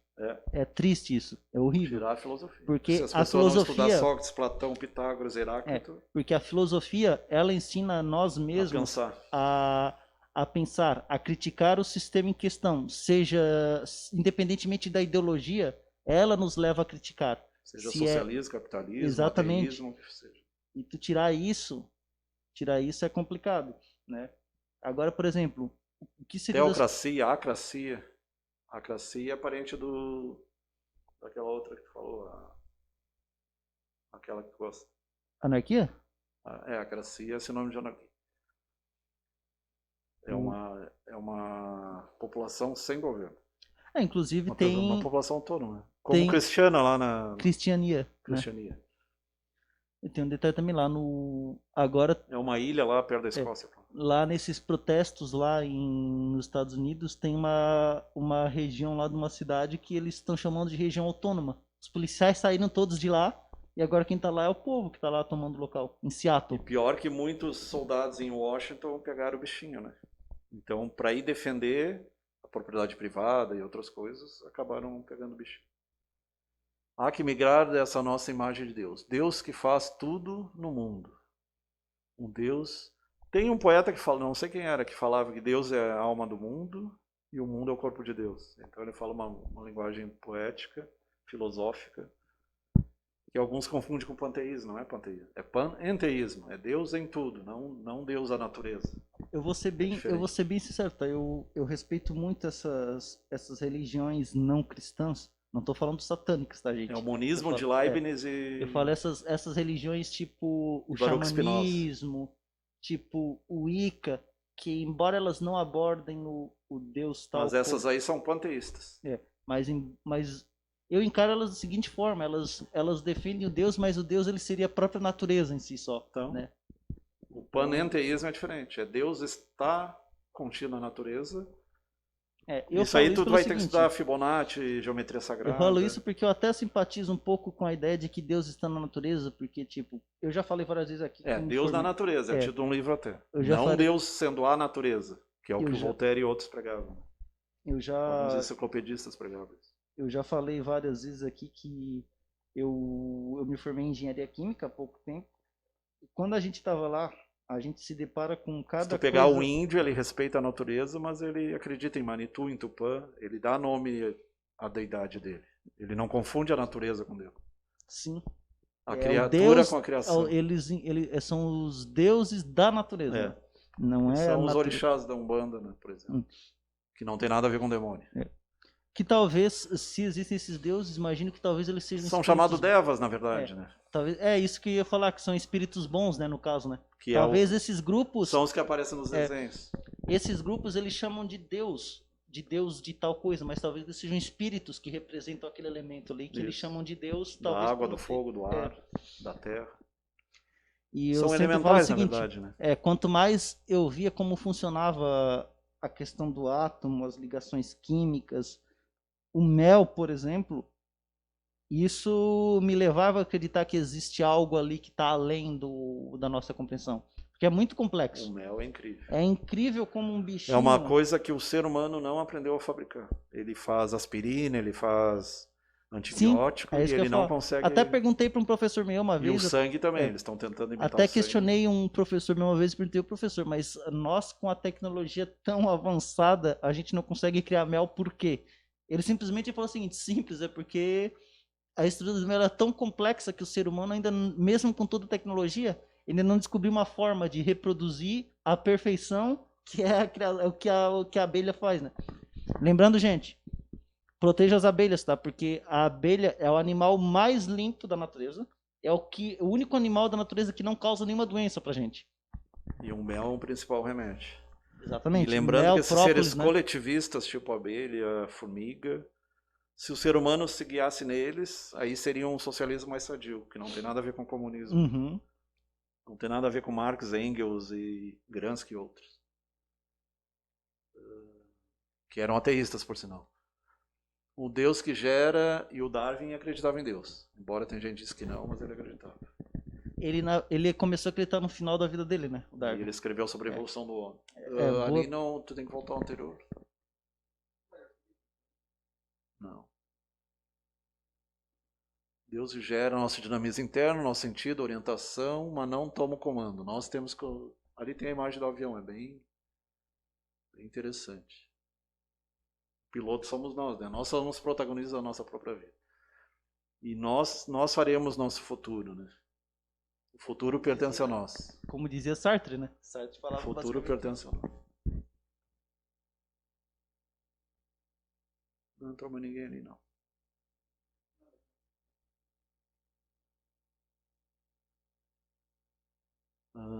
É triste isso, é horrível. Tirar a filosofia. Porque se as a pessoas filosofia não estudar Sócrates, Platão, Pitágoras, Heráclito, porque a filosofia, ela ensina a nós mesmos a pensar, a criticar o sistema em questão, seja independentemente da ideologia, ela nos leva a criticar. Seja socialismo, capitalismo, exatamente. ateísmo, o que seja. E tu tirar isso é complicado, né? Agora, por exemplo, o que seria teocracia, acracia. A acracia é parente daquela outra que tu falou, aquela que tu gosta. Anarquia? A acracia é sinônimo de anarquia. É uma população sem governo. Inclusive tem uma população autônoma. Como cristiana lá na cristiania. Né? E tem um detalhe também lá no agora é uma ilha lá perto da Escócia. Lá nesses protestos lá nos Estados Unidos tem uma região lá de uma cidade que eles estão chamando de região autônoma. Os policiais saíram todos de lá e agora quem está lá é o povo que está lá tomando o local, em Seattle. E pior que muitos soldados em Washington pegaram o bichinho, né? Então, para ir defender a propriedade privada e outras coisas, acabaram pegando o bichinho. Há que migrar dessa nossa imagem de Deus. Deus que faz tudo no mundo. Um Deus... Tem um poeta que fala, não sei quem era, que falava que Deus é a alma do mundo e o mundo é o corpo de Deus. Então ele fala uma linguagem poética, filosófica, que alguns confundem com panteísmo, não é panteísmo. É panenteísmo, é Deus em tudo, não Deus a natureza. Eu vou ser bem sincero, tá? Eu respeito muito essas religiões não cristãs. Não estou falando satânicas, tá, gente? É o monismo de Leibniz e... Eu falo essas religiões tipo o xamanismo, tipo o Wicca, que embora elas não abordem o Deus tal... Mas essas aí são panteístas. Mas eu encaro elas da seguinte forma, elas defendem o Deus, mas o Deus ele seria a própria natureza em si só. Então, né? O panenteísmo é diferente. Deus está contido na natureza, Eu Isso aí falo isso tu pelo vai ter que seguinte, estudar Fibonacci, geometria eu sagrada. falo isso porque eu até simpatizo um pouco com a ideia de que Deus está na natureza, porque, tipo, eu já falei várias vezes aqui que eu me Deus na formei. natureza, é título de um livro até. Eu já Não falei, Deus sendo a natureza, que é o eu que o já, Voltaire e outros pregavam. eu Alguns já, enciclopedistas pregavam isso. eu já falei várias vezes aqui que eu me formei em engenharia química há pouco tempo. E quando a gente estava lá, a gente se depara com Se tu cada pegar o coisa. índio, ele respeita a natureza, mas ele acredita em Manitou, em Tupã, ele dá nome à deidade dele. Ele não confunde a natureza com Deus. Sim, A é o criatura Deus, com a criação. eles são os deuses da natureza, É. né? Não Que é a são os natureza. orixás da Umbanda, né, por exemplo. Que não tem nada a ver com demônio. Que talvez, se existem esses deuses, imagino que talvez eles sejam São espíritos. chamados devas, na verdade, É, né? talvez, é isso que eu ia falar, que são espíritos bons, né, no caso, né? Que Talvez esses grupos, são os que aparecem nos desenhos. eles chamam de Deus de tal coisa, mas talvez eles sejam espíritos que representam aquele elemento ali, que eles Isso. chamam de Deus, Da talvez água, por do ter- fogo, do ar, da terra. E eu São sempre falo o elementais, na seguinte, verdade, né? quanto mais eu via como funcionava a questão do átomo, as ligações químicas, o mel, por exemplo, isso me levava a acreditar que existe algo ali que está além da nossa compreensão. Porque é muito O complexo. mel é incrível. É incrível como um É bichinho. uma coisa que o ser humano não aprendeu a fabricar. Ele faz aspirina, ele faz antibiótico é isso e que eu ele ia não falar. consegue. Até perguntei para um professor meu uma E o vez. sangue também, é, eles estão tentando imitar Até o sangue. questionei um professor meu uma vez e perguntei ao professor, mas nós com a tecnologia tão avançada, a gente não consegue criar mel por quê? Ele simplesmente falou o seguinte, simples, é porque a estrutura do mel é tão complexa que o ser humano ainda, mesmo com toda a tecnologia, ainda não descobriu uma forma de reproduzir a perfeição que é o que a abelha faz, né? Lembrando, gente, proteja as abelhas, tá? Porque a abelha é o animal mais limpo da natureza, é o único animal da natureza que não causa nenhuma doença pra gente. E o mel é o principal remédio. Exatamente. E lembrando Mel, que esses própolis, seres né? coletivistas, tipo abelha, formiga, se o ser humano se guiasse neles, aí seria um socialismo mais sadio, que não tem nada a ver com comunismo. Uhum. Não tem nada a ver com Marx, Engels e Gramsci e outros. Que eram ateístas, por sinal. O Deus que gera e o Darwin acreditava em Deus. Embora tem gente que diz que não, mas ele acreditava. Ele começou a acreditar no final da vida dele, né? O E Darwin. ele escreveu sobre a evolução do homem. boa- Ali não, tu tem que voltar ao anterior. Não. Deus gera nosso dinamismo interno, nosso sentido, orientação, mas não toma o comando. Nós temos que... Ali tem a imagem do avião, é bem interessante. O piloto somos nós, né? Nós somos protagonistas da nossa própria vida. E nós faremos nosso futuro, né? O futuro pertence a nós. Como dizia Sartre, né? Sartre O falava futuro basicamente pertence a nós. Não entrou mais ninguém ali, não.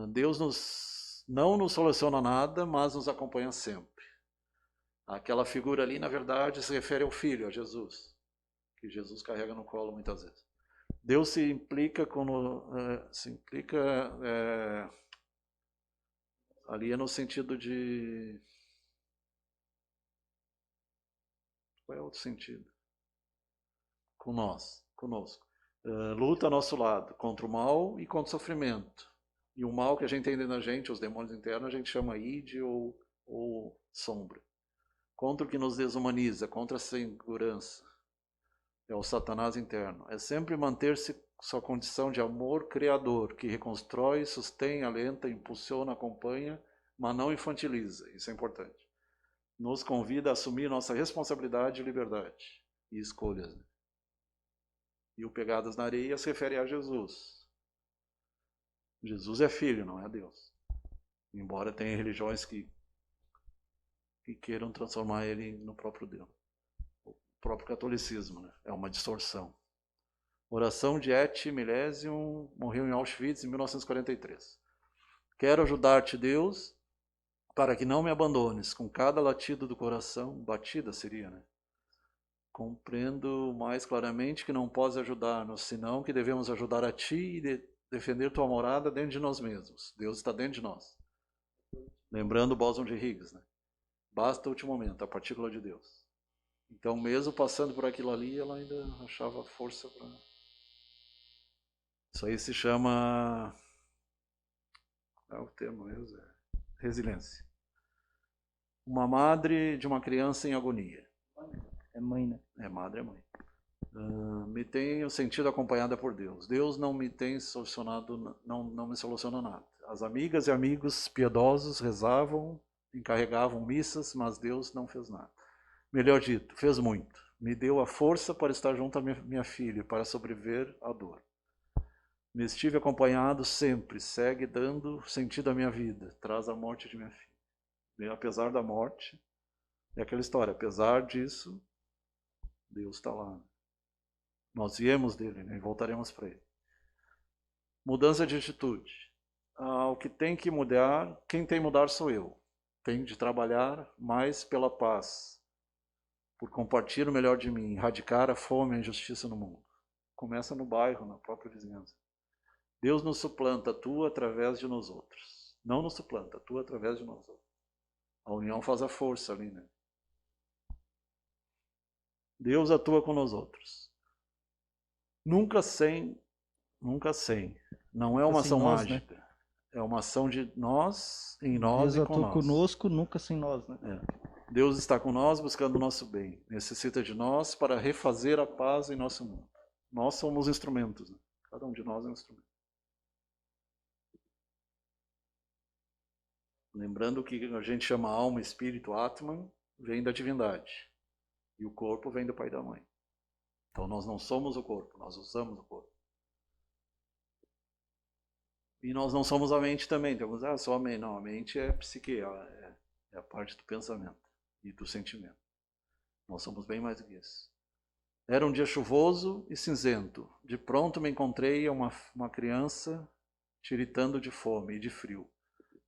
Deus não nos soluciona nada, mas nos acompanha sempre. Aquela figura ali, na verdade, se refere ao Filho, a Jesus, que Jesus carrega no colo muitas vezes. Deus se implica ali é no sentido de... Qual é o outro sentido? Conosco. Luta ao nosso lado, contra o mal e contra o sofrimento. E o mal que a gente tem dentro da gente, os demônios internos, a gente chama id ou sombra. Contra o que nos desumaniza, contra a segurança. É o Satanás interno. É sempre manter-se sua condição de amor criador, que reconstrói, sustém, alenta, impulsiona, acompanha, mas não infantiliza. Isso é importante. Nos convida a assumir nossa responsabilidade e liberdade. E escolhas. E o Pegadas na Areia se refere a Jesus. Jesus é filho, não é Deus. Embora tenha religiões que queiram transformar ele no próprio Deus. O próprio catolicismo, né? É uma distorção. Oração de Et Milesium morreu em Auschwitz em 1943. Quero ajudar-te, Deus, para que não me abandones. Com cada latido do coração, batida seria, né? Compreendo mais claramente que não podes ajudar-nos, senão que devemos ajudar a ti e defender tua morada dentro de nós mesmos. Deus está dentro de nós. Lembrando o bóson de Higgs, né? Basta o último momento, a partícula de Deus. Então, mesmo passando por aquilo ali, ela ainda achava força para... Isso aí se chama... Qual é o termo mesmo? Resiliência. Uma madre de uma criança em agonia. É mãe, né? É madre, é mãe. Me tenho sentido acompanhada por Deus. Deus não me tem solucionado, não me soluciona nada. As amigas e amigos piedosos rezavam, encarregavam missas, mas Deus não fez nada. Melhor dito, fez muito. Me deu a força para estar junto à minha filha, para sobreviver à dor. Me estive acompanhado sempre, segue dando sentido à minha vida, traz a morte de minha filha. Apesar da morte, é aquela história, apesar disso, Deus está lá. Nós viemos dele, né, e voltaremos para ele. Mudança de atitude. O que tem que mudar, quem tem que mudar sou eu. Tenho de trabalhar mais pela paz, por compartilhar o melhor de mim, erradicar a fome e a injustiça no mundo. Começa no bairro, na própria vizinhança. Deus nos suplanta, atua através de nós outros. Não nos suplanta, atua através de nós outros. A união faz a força ali, né? Deus atua com nós outros. Nunca sem. Não é uma ação nós, mágica. Né? É uma ação de nós, em nós Deus e com atua nós. conosco, nunca sem nós, né? Deus está com nós buscando o nosso bem. Necessita de nós para refazer a paz em nosso mundo. Nós somos instrumentos. Né? Cada um de nós é um instrumento. Lembrando que a gente chama alma, espírito, Atman, vem da divindade. E o corpo vem do pai e da mãe. Então nós não somos o corpo, nós usamos o corpo. E nós não somos a mente também. Temos, só a mente. Não, a mente é a psique, é a parte do pensamento e do sentimento. Nós somos bem mais do que isso. Era um dia chuvoso e cinzento. De pronto me encontrei uma criança tiritando de fome e de frio.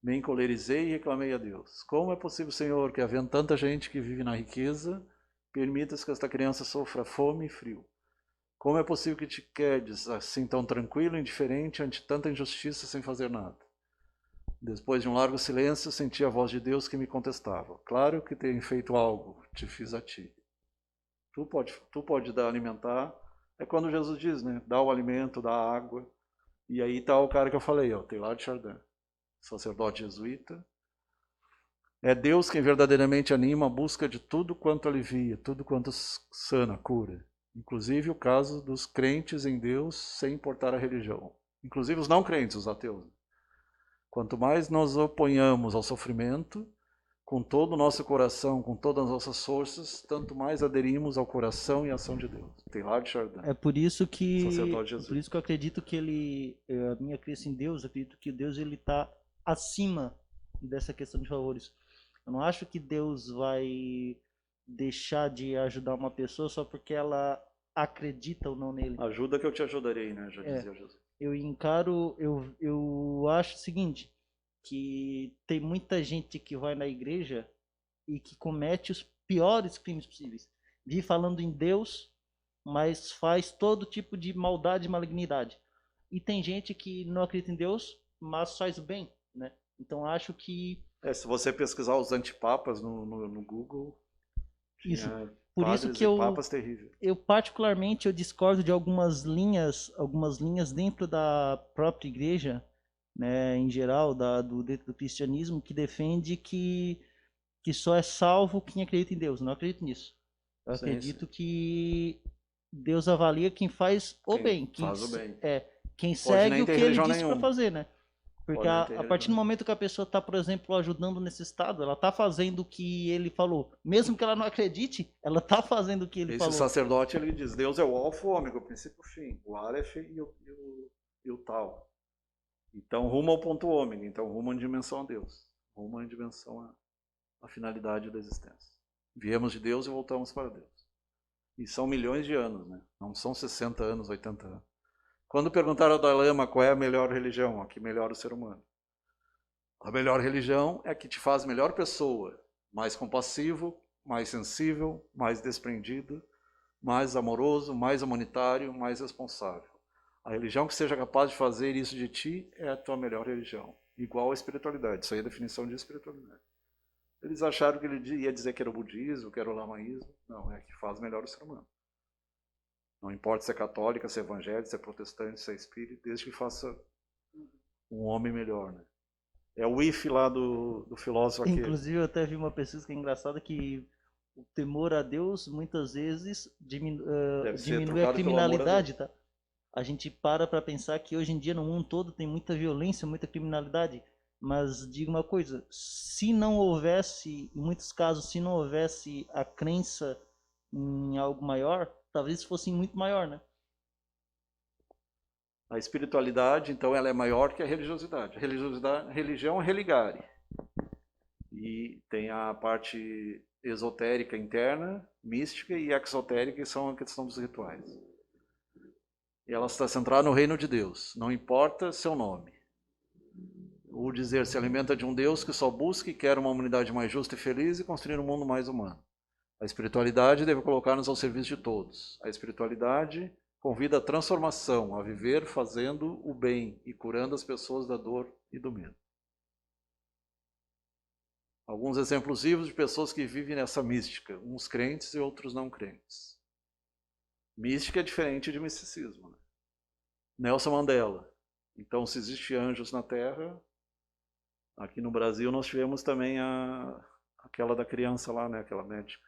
Me encolerizei e reclamei a Deus. Como é possível, Senhor, que havendo tanta gente que vive na riqueza, permitas que esta criança sofra fome e frio? Como é possível que te quedes assim tão tranquilo e indiferente ante tanta injustiça sem fazer nada? Depois de um largo silêncio, senti a voz de Deus que me contestava. Claro que tenho feito algo, te fiz a ti. Tu pode dar alimentar. É quando Jesus diz, né? Dá o alimento, dá a água. E aí está o cara que eu falei, Teilhard de Chardin, sacerdote jesuíta. É Deus quem verdadeiramente anima a busca de tudo quanto alivia, tudo quanto sana, cura. Inclusive o caso dos crentes em Deus sem importar a religião. Inclusive os não crentes, os ateus. Quanto mais nos oponhamos ao sofrimento, com todo o nosso coração, com todas as nossas forças, tanto mais aderimos ao coração e à ação de Deus. Teilhard de Chardin. É por isso que eu acredito que a minha crença em Deus, acredito que Deus ele está acima dessa questão de favores. Eu não acho que Deus vai deixar de ajudar uma pessoa só porque ela acredita ou não nele. Ajuda que eu te ajudarei, né? Já dizia Jesus. Eu acho o seguinte, que tem muita gente que vai na igreja e que comete os piores crimes possíveis. Vive falando em Deus, mas faz todo tipo de maldade e malignidade. E tem gente que não acredita em Deus, mas faz o bem, né? Então acho que... se você pesquisar os antipapas no Google, isso. Por isso que eu particularmente eu discordo de algumas linhas dentro da própria igreja, né, em geral, dentro do cristianismo, que defende que só é salvo quem acredita em Deus. Não acredito nisso. Eu acredito que Deus avalia quem faz o bem. Quem segue o que ele disse para fazer, né? Porque a partir do momento que a pessoa está, por exemplo, ajudando o necessitado, ela está fazendo o que ele falou. Mesmo que ela não acredite, ela está fazendo o que ele falou. Esse sacerdote, ele diz, Deus é o alfa e o ômega, o princípio e o fim, o Aleph e o Tal. Então, rumo ao ponto ômega, então rumo em dimensão a Deus, rumo em dimensão à finalidade da existência. Viemos de Deus e voltamos para Deus. E são milhões de anos, né? Não são 60 anos, 80 anos. Quando perguntaram ao Dalai Lama qual é a melhor religião, a que melhora o ser humano. A melhor religião é a que te faz melhor pessoa, mais compassivo, mais sensível, mais desprendido, mais amoroso, mais humanitário, mais responsável. A religião que seja capaz de fazer isso de ti é a tua melhor religião. Igual à espiritualidade. Isso aí é a definição de espiritualidade. Eles acharam que ele ia dizer que era o budismo, que era o lamaísmo. Não, é que faz melhor o ser humano. Não importa se é católica, se é evangélica, se é protestante, se é espírita, desde que faça um homem melhor, né? É o if lá do filósofo aquele. Inclusive, eu até vi uma pesquisa que é engraçada que o temor a Deus muitas vezes Deve ser diminui a trocado pelo amor a criminalidade, Deus. tá? A gente para pensar que hoje em dia no mundo todo tem muita violência, muita criminalidade. Mas diga uma coisa, se não houvesse, em muitos casos, se não houvesse a crença em algo maior, talvez fosse muito maior, né? A espiritualidade, então, ela é maior que a religiosidade. A religião é religare. E tem a parte esotérica interna, mística, e exotérica, que são a questão dos rituais. E ela está centrada no reino de Deus, não importa seu nome. O dizer se alimenta de um Deus que só busca e quer uma humanidade mais justa e feliz e construir um mundo mais humano. A espiritualidade deve colocar-nos ao serviço de todos. A espiritualidade convida à transformação, a viver fazendo o bem e curando as pessoas da dor e do medo. Alguns exemplos vivos de pessoas que vivem nessa mística, uns crentes e outros não crentes. Mística é diferente de misticismo, né? Nelson Mandela. Então, se existem anjos na Terra, aqui no Brasil nós tivemos também aquela da criança lá, né? Aquela médica.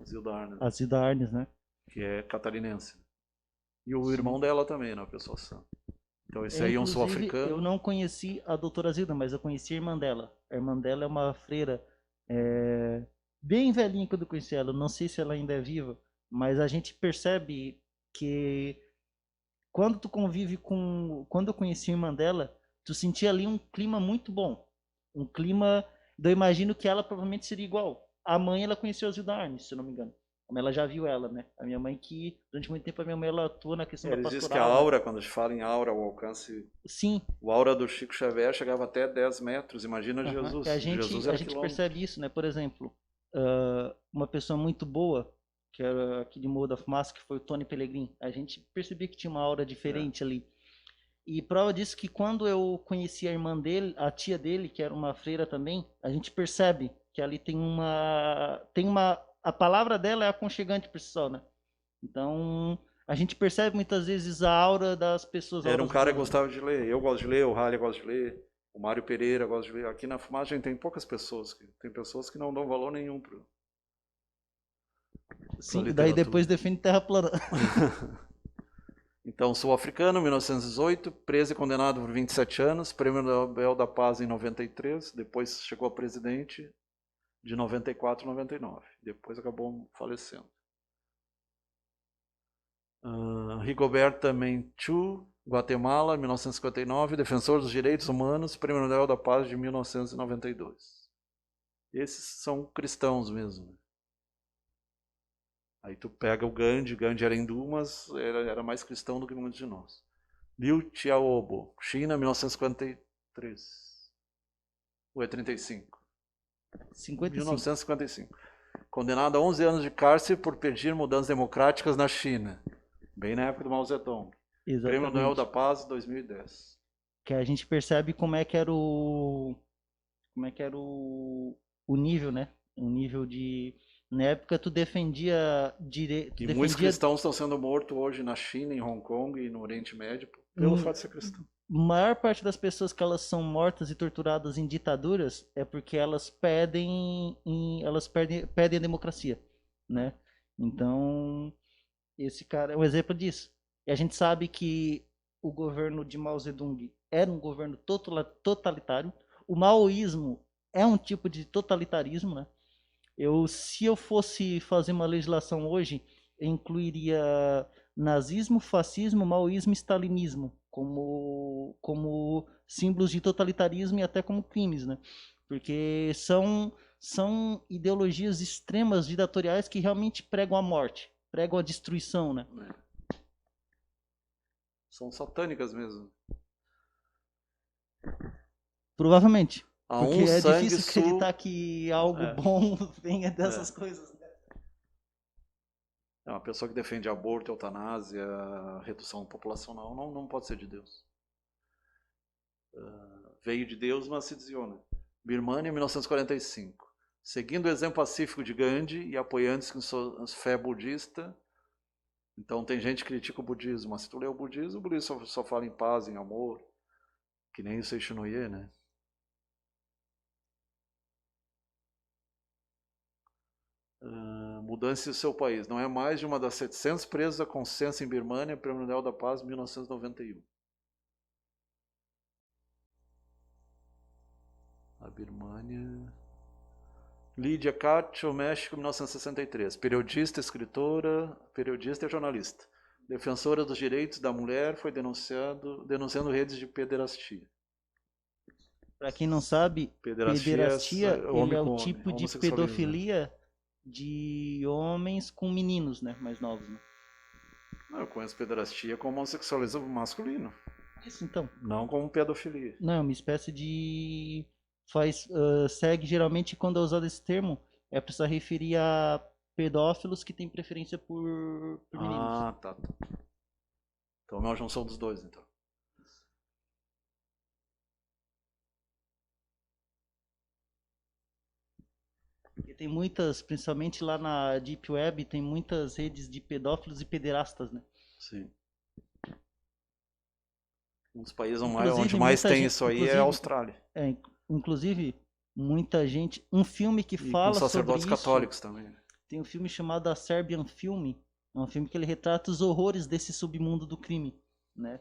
Zilda Arnes. A Zilda Arnes, né? Que é catarinense. E o irmão dela também, né? Uma pessoa sã. Então esse aí é um Inclusive, sul-africano. eu não conheci a doutora Zilda, mas eu conheci a irmã dela. A irmã dela é uma freira bem velhinha quando eu conheci ela. Não sei se ela ainda é viva, mas a gente percebe que quando tu convive com... Quando eu conheci a irmã dela, tu sentia ali um clima muito bom. Um clima... Eu imagino que ela provavelmente seria igual. A mãe, ela conheceu a Zilda Arnes, se eu não me engano. Como ela já viu ela, né? A minha mãe que, durante muito tempo, a minha mãe, ela atua na questão da Eles pastoral. dizem que a aura, quando a gente fala em aura, o alcance... Sim. O aura do Chico Xavier chegava até 10 metros. Imagina Jesus. A Jesus era gente quilômetro. percebe isso, né? Por exemplo, uma pessoa muito boa, que era aqui de Morro da Fumaça, que foi o Tony Pellegrin. A gente percebia que tinha uma aura diferente ali. E prova disso que quando eu conheci a irmã dele, a tia dele, que era uma freira também, a gente percebe que ali a palavra dela é aconchegante por si só, né? Então, a gente percebe muitas vezes a aura das pessoas. Era um cara que gostava de ler. Eu gosto de ler, o Raleigh gosta de ler, o Mário Pereira gosta de ler. Aqui na Fumagem tem poucas pessoas. Tem pessoas que não dão valor nenhum para Sim, daí depois defende terra plana. Então, sul-africano, 1918, preso e condenado por 27 anos, prêmio Nobel da Paz em 93, depois chegou a presidente de 94 a 99, depois acabou falecendo. Rigoberta Menchú, Guatemala, 1959, defensor dos direitos humanos, prêmio Nobel da Paz de 1992. Esses são cristãos mesmo. Aí tu pega o Gandhi era hindu, mas era mais cristão do que muitos de nós. Liu Xiaobo, China, 1953. Ou é 35? 55. 1955. Condenado a 11 anos de cárcere por pedir mudanças democráticas na China. Bem na época do Mao Zedong. Exatamente. Prêmio Nobel da Paz, 2010. Que a gente percebe como é que era o nível, né? Um nível de... Na época tu defendia direito. E muitos cristãos estão sendo mortos hoje na China, em Hong Kong e no Oriente Médio pelo fato de ser cristão. A maior parte das pessoas que elas são mortas e torturadas em ditaduras é porque elas pedem a democracia, né? Então, esse cara é um exemplo disso. E a gente sabe que o governo de Mao Zedong era um governo totalitário. O maoísmo é um tipo de totalitarismo, né? Se eu fosse fazer uma legislação hoje, eu incluiria nazismo, fascismo, maoísmo e stalinismo como símbolos de totalitarismo e até como crimes, né? Porque são ideologias extremas ditatoriais que realmente pregam a morte, pregam a destruição, né? São satânicas mesmo. Provavelmente. Porque é difícil sul... acreditar que algo bom venha dessas coisas, né? É uma pessoa que defende aborto, eutanásia, redução populacional, não pode ser de Deus. Veio de Deus, mas se desviou, né? Birmania, 1945. Seguindo o exemplo pacífico de Gandhi e apoiando-se com sua fé budista. Então tem gente que critica o budismo, mas se tu lê o budismo só fala em paz, em amor, que nem o Seishinoye, né? Mudança do seu país. Não é mais de uma das 700 presos da consciência em Birmania, Prêmio Nobel da Paz, 1991. A Birmania. Lídia Cacho, México, 1963. Periodista, escritora, periodista e jornalista. Defensora dos direitos da mulher, foi denunciando redes de pederastia. Para quem não sabe, pederastia ele é o tipo de pedofilia de homens com meninos, né, mais novos, né? Não, eu conheço pederastia como homossexualismo masculino. Isso então. Não como pedofilia. Não, é uma espécie de segue geralmente quando é usado esse termo é para se referir a pedófilos que têm preferência por meninos. Ah, tá. Então é uma junção dos dois, então. E tem muitas, principalmente lá na Deep Web, tem muitas redes de pedófilos e pederastas, né? Sim. Um dos países onde mais tem isso aí é a Austrália. Inclusive, muita gente. Um filme que fala sobre sacerdotes isso. católicos também. Tem um filme chamado A Serbian Film. É um filme que ele retrata os horrores desse submundo do crime, né?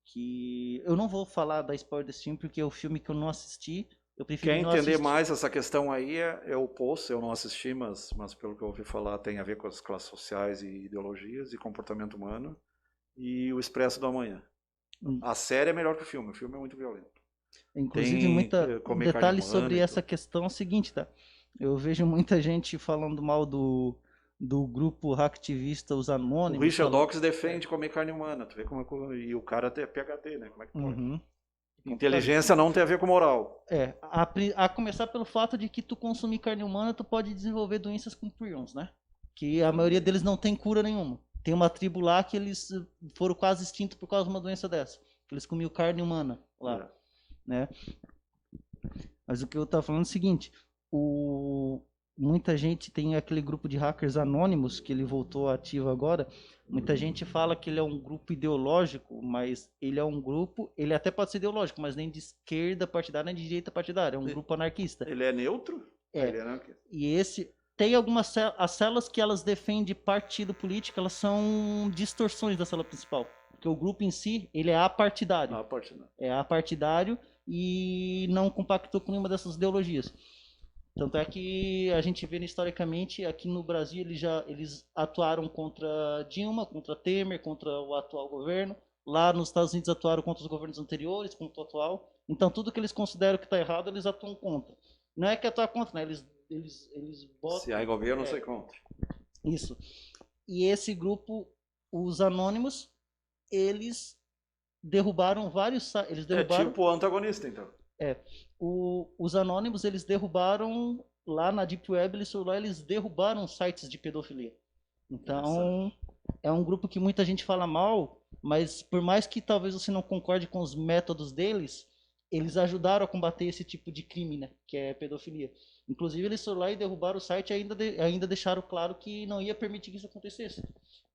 Que eu não vou falar da spoiler desse filme porque é o filme que eu não assisti. Eu prefiro Quem não entender assistir. mais essa questão aí é o Poço. Eu não assisti, mas pelo que eu ouvi falar tem a ver com as classes sociais e ideologias e comportamento humano. E o Expresso do Amanhã. A série é melhor que o filme é muito violento. Inclusive, um detalhe sobre essa questão é o seguinte, tá? Eu vejo muita gente falando mal do grupo hacktivista, os Anônimos. O Richard Dawkins defende comer carne humana, tu vê como e o cara tem PhD, né? Como é que pode? Uhum. Inteligência não tem a ver com moral. A começar pelo fato de que tu consumir carne humana, tu pode desenvolver doenças como prions, né? Que a maioria deles não tem cura nenhuma. Tem uma tribo lá que eles foram quase extintos por causa de uma doença dessa. Eles comiam carne humana lá, né? Mas o que eu tava falando é o seguinte, muita gente tem aquele grupo de hackers anônimos que ele voltou ativo agora. Muita gente fala que ele é um grupo ideológico, mas ele é um grupo, ele até pode ser ideológico, mas nem de esquerda partidária nem de direita partidária, é um grupo anarquista. Ele é neutro? Ele é anarquista. E esse tem algumas as células que elas defendem partido político, elas são distorções da célula principal, porque o grupo em si, ele é apartidário. É apartidário e não compactou com nenhuma dessas ideologias. Tanto é que a gente vê historicamente aqui no Brasil eles atuaram contra Dilma, contra Temer, contra o atual governo. Lá nos Estados Unidos atuaram contra os governos anteriores, contra o atual. Então tudo que eles consideram que está errado, eles atuam contra. Não é que atuar contra, né? Eles botam... Se há governo, não sei contra. Isso. E esse grupo, os Anônimos, eles derrubaram vários... Eles derrubaram... É tipo o antagonista, então. Os Anônimos, eles derrubaram lá na Deep Web, eles derrubaram sites de pedofilia. Então, é um grupo que muita gente fala mal, mas por mais que talvez você não concorde com os métodos deles, eles ajudaram a combater esse tipo de crime, né, que é pedofilia. Inclusive, eles foram lá e derrubaram o site e ainda deixaram claro que não ia permitir que isso acontecesse.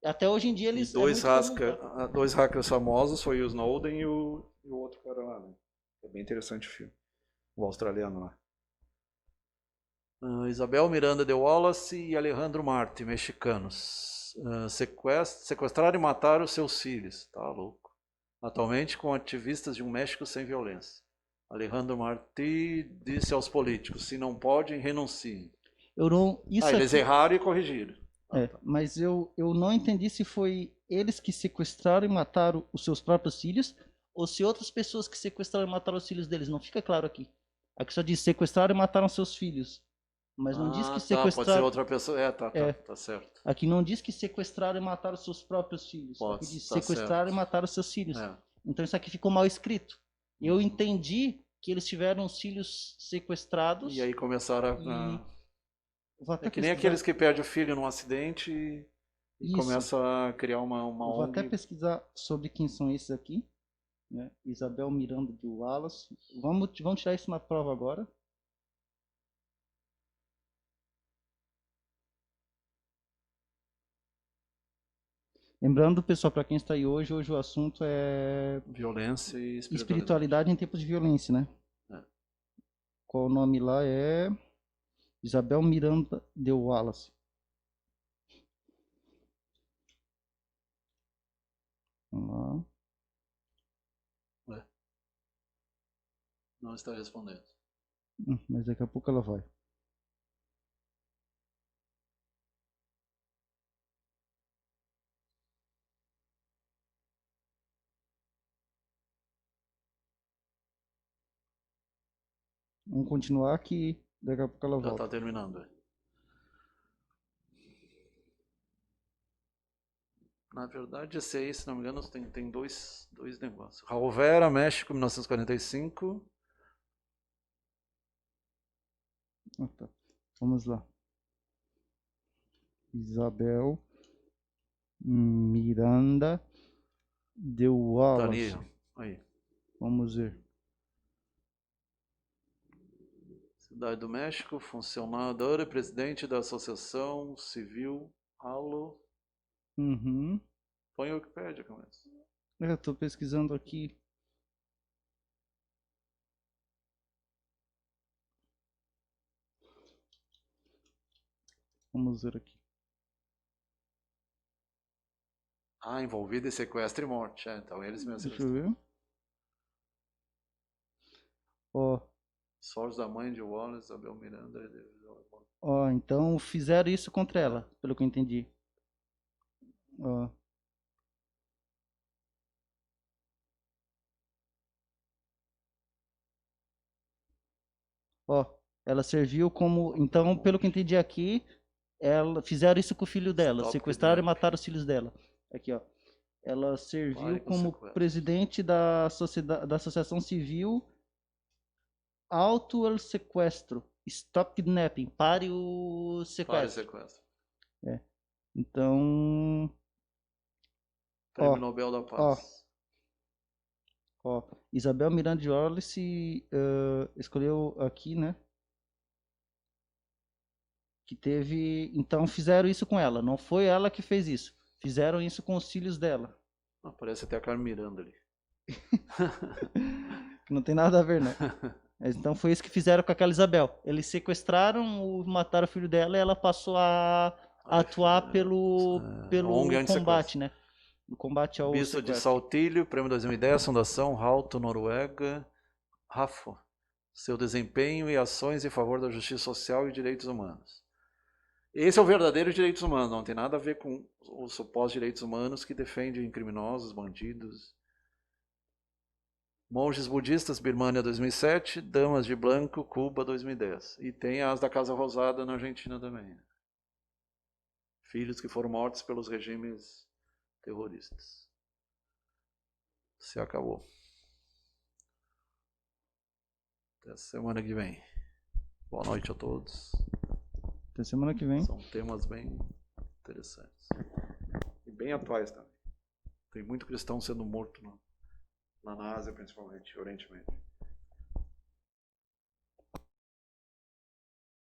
Até hoje em dia, eles... Dois hackers famosos, foi o Snowden e o outro cara lá, né? É bem interessante o filme. O australiano lá. Isabel Miranda de Wallace e Alejandro Martí, mexicanos. Sequestraram e mataram os seus filhos. Tá louco. Atualmente com ativistas de um México sem violência. Alejandro Martí disse aos políticos, se não podem, renunciem. Eles erraram e corrigiram. Mas eu não entendi se foi eles que sequestraram e mataram os seus próprios filhos ou se outras pessoas que sequestraram e mataram os filhos deles. Não fica claro aqui. Aqui só diz sequestraram e mataram seus filhos. Mas não diz que sequestraram... Pode ser outra pessoa. Tá certo. Aqui não diz que sequestraram e mataram os seus próprios filhos. Aqui diz sequestraram e mataram os seus filhos. Então isso aqui ficou mal escrito. Eu entendi que eles tiveram os filhos sequestrados. E aí começaram a... É que nem aqueles que perdem o filho num acidente e começam a criar uma ONG. Vou até pesquisar sobre quem são esses aqui. Né? Isabel Miranda de Wallace. Vamos tirar isso na prova agora. Lembrando, pessoal, para quem está aí hoje o assunto é Violência e espiritualidade. espiritualidade em tempos de violência, né? É. Qual o nome lá é Isabel Miranda de Wallace. Vamos lá. Não está respondendo. Mas daqui a pouco ela vai. Vamos continuar que daqui a pouco ela Já volta. está terminando. Na verdade, esse aí, se não me engano, tem dois negócios. Raul Vera, México, 1945. Tá. Vamos lá. Isabel Miranda de Wallace. Tá ali, aí. Vamos ver. Cidade do México, funcionadora e presidente da Associação Civil Allo. Uhum. Põe o Wikipédia, começa. Eu estou pesquisando aqui. Vamos ver aqui. Ah, envolvido em sequestro e morte. Então eles mesmos. Deixa eu ver. Ó, Sócios da mãe de Wallace, Isabel Miranda. ó, então fizeram isso contra ela, pelo que eu entendi. Ó. Ó, ela serviu como. Então, pelo que eu entendi aqui, fizeram isso com o filho dela. Stop Sequestraram e kidnapping. mataram os filhos dela. Aqui, ó. Ela serviu Pare com como sequestro. presidente da Associação Civil Auto el Sequestro. Stop Kidnapping. Pare o Pare sequestro. sequestro. Então, Prêmio Ó, Nobel da Paz. ó, Isabel Miranda de Wallace escolheu aqui, né? Que teve. Então fizeram isso com ela. Não foi ela que fez isso. Fizeram isso com os filhos dela. Parece até a Carmen Miranda ali. Que não tem nada a ver, né? Mas então foi isso que fizeram com aquela Isabel. Eles sequestraram, mataram o filho dela e ela passou a atuar pelo ONG anti-sequestro. combate, né? No combate ao Bispo de sequestro. Saltilho, Prêmio 2010, Fundação Rauto Noruega, RAFO. Seu desempenho e ações em favor da justiça social e direitos humanos. Esse é o verdadeiro direitos humanos, não tem nada a ver com os supostos direitos humanos que defendem criminosos, bandidos. Monges budistas, Birmania 2007, Damas de Blanco, Cuba 2010. E tem as da Casa Rosada na Argentina também. Filhos que foram mortos pelos regimes terroristas. Se acabou. Até semana que vem. Boa noite a todos. Até semana que vem. São temas bem interessantes. E bem atuais também. Tem muito cristão sendo morto lá na Ásia, principalmente, Oriente Médio.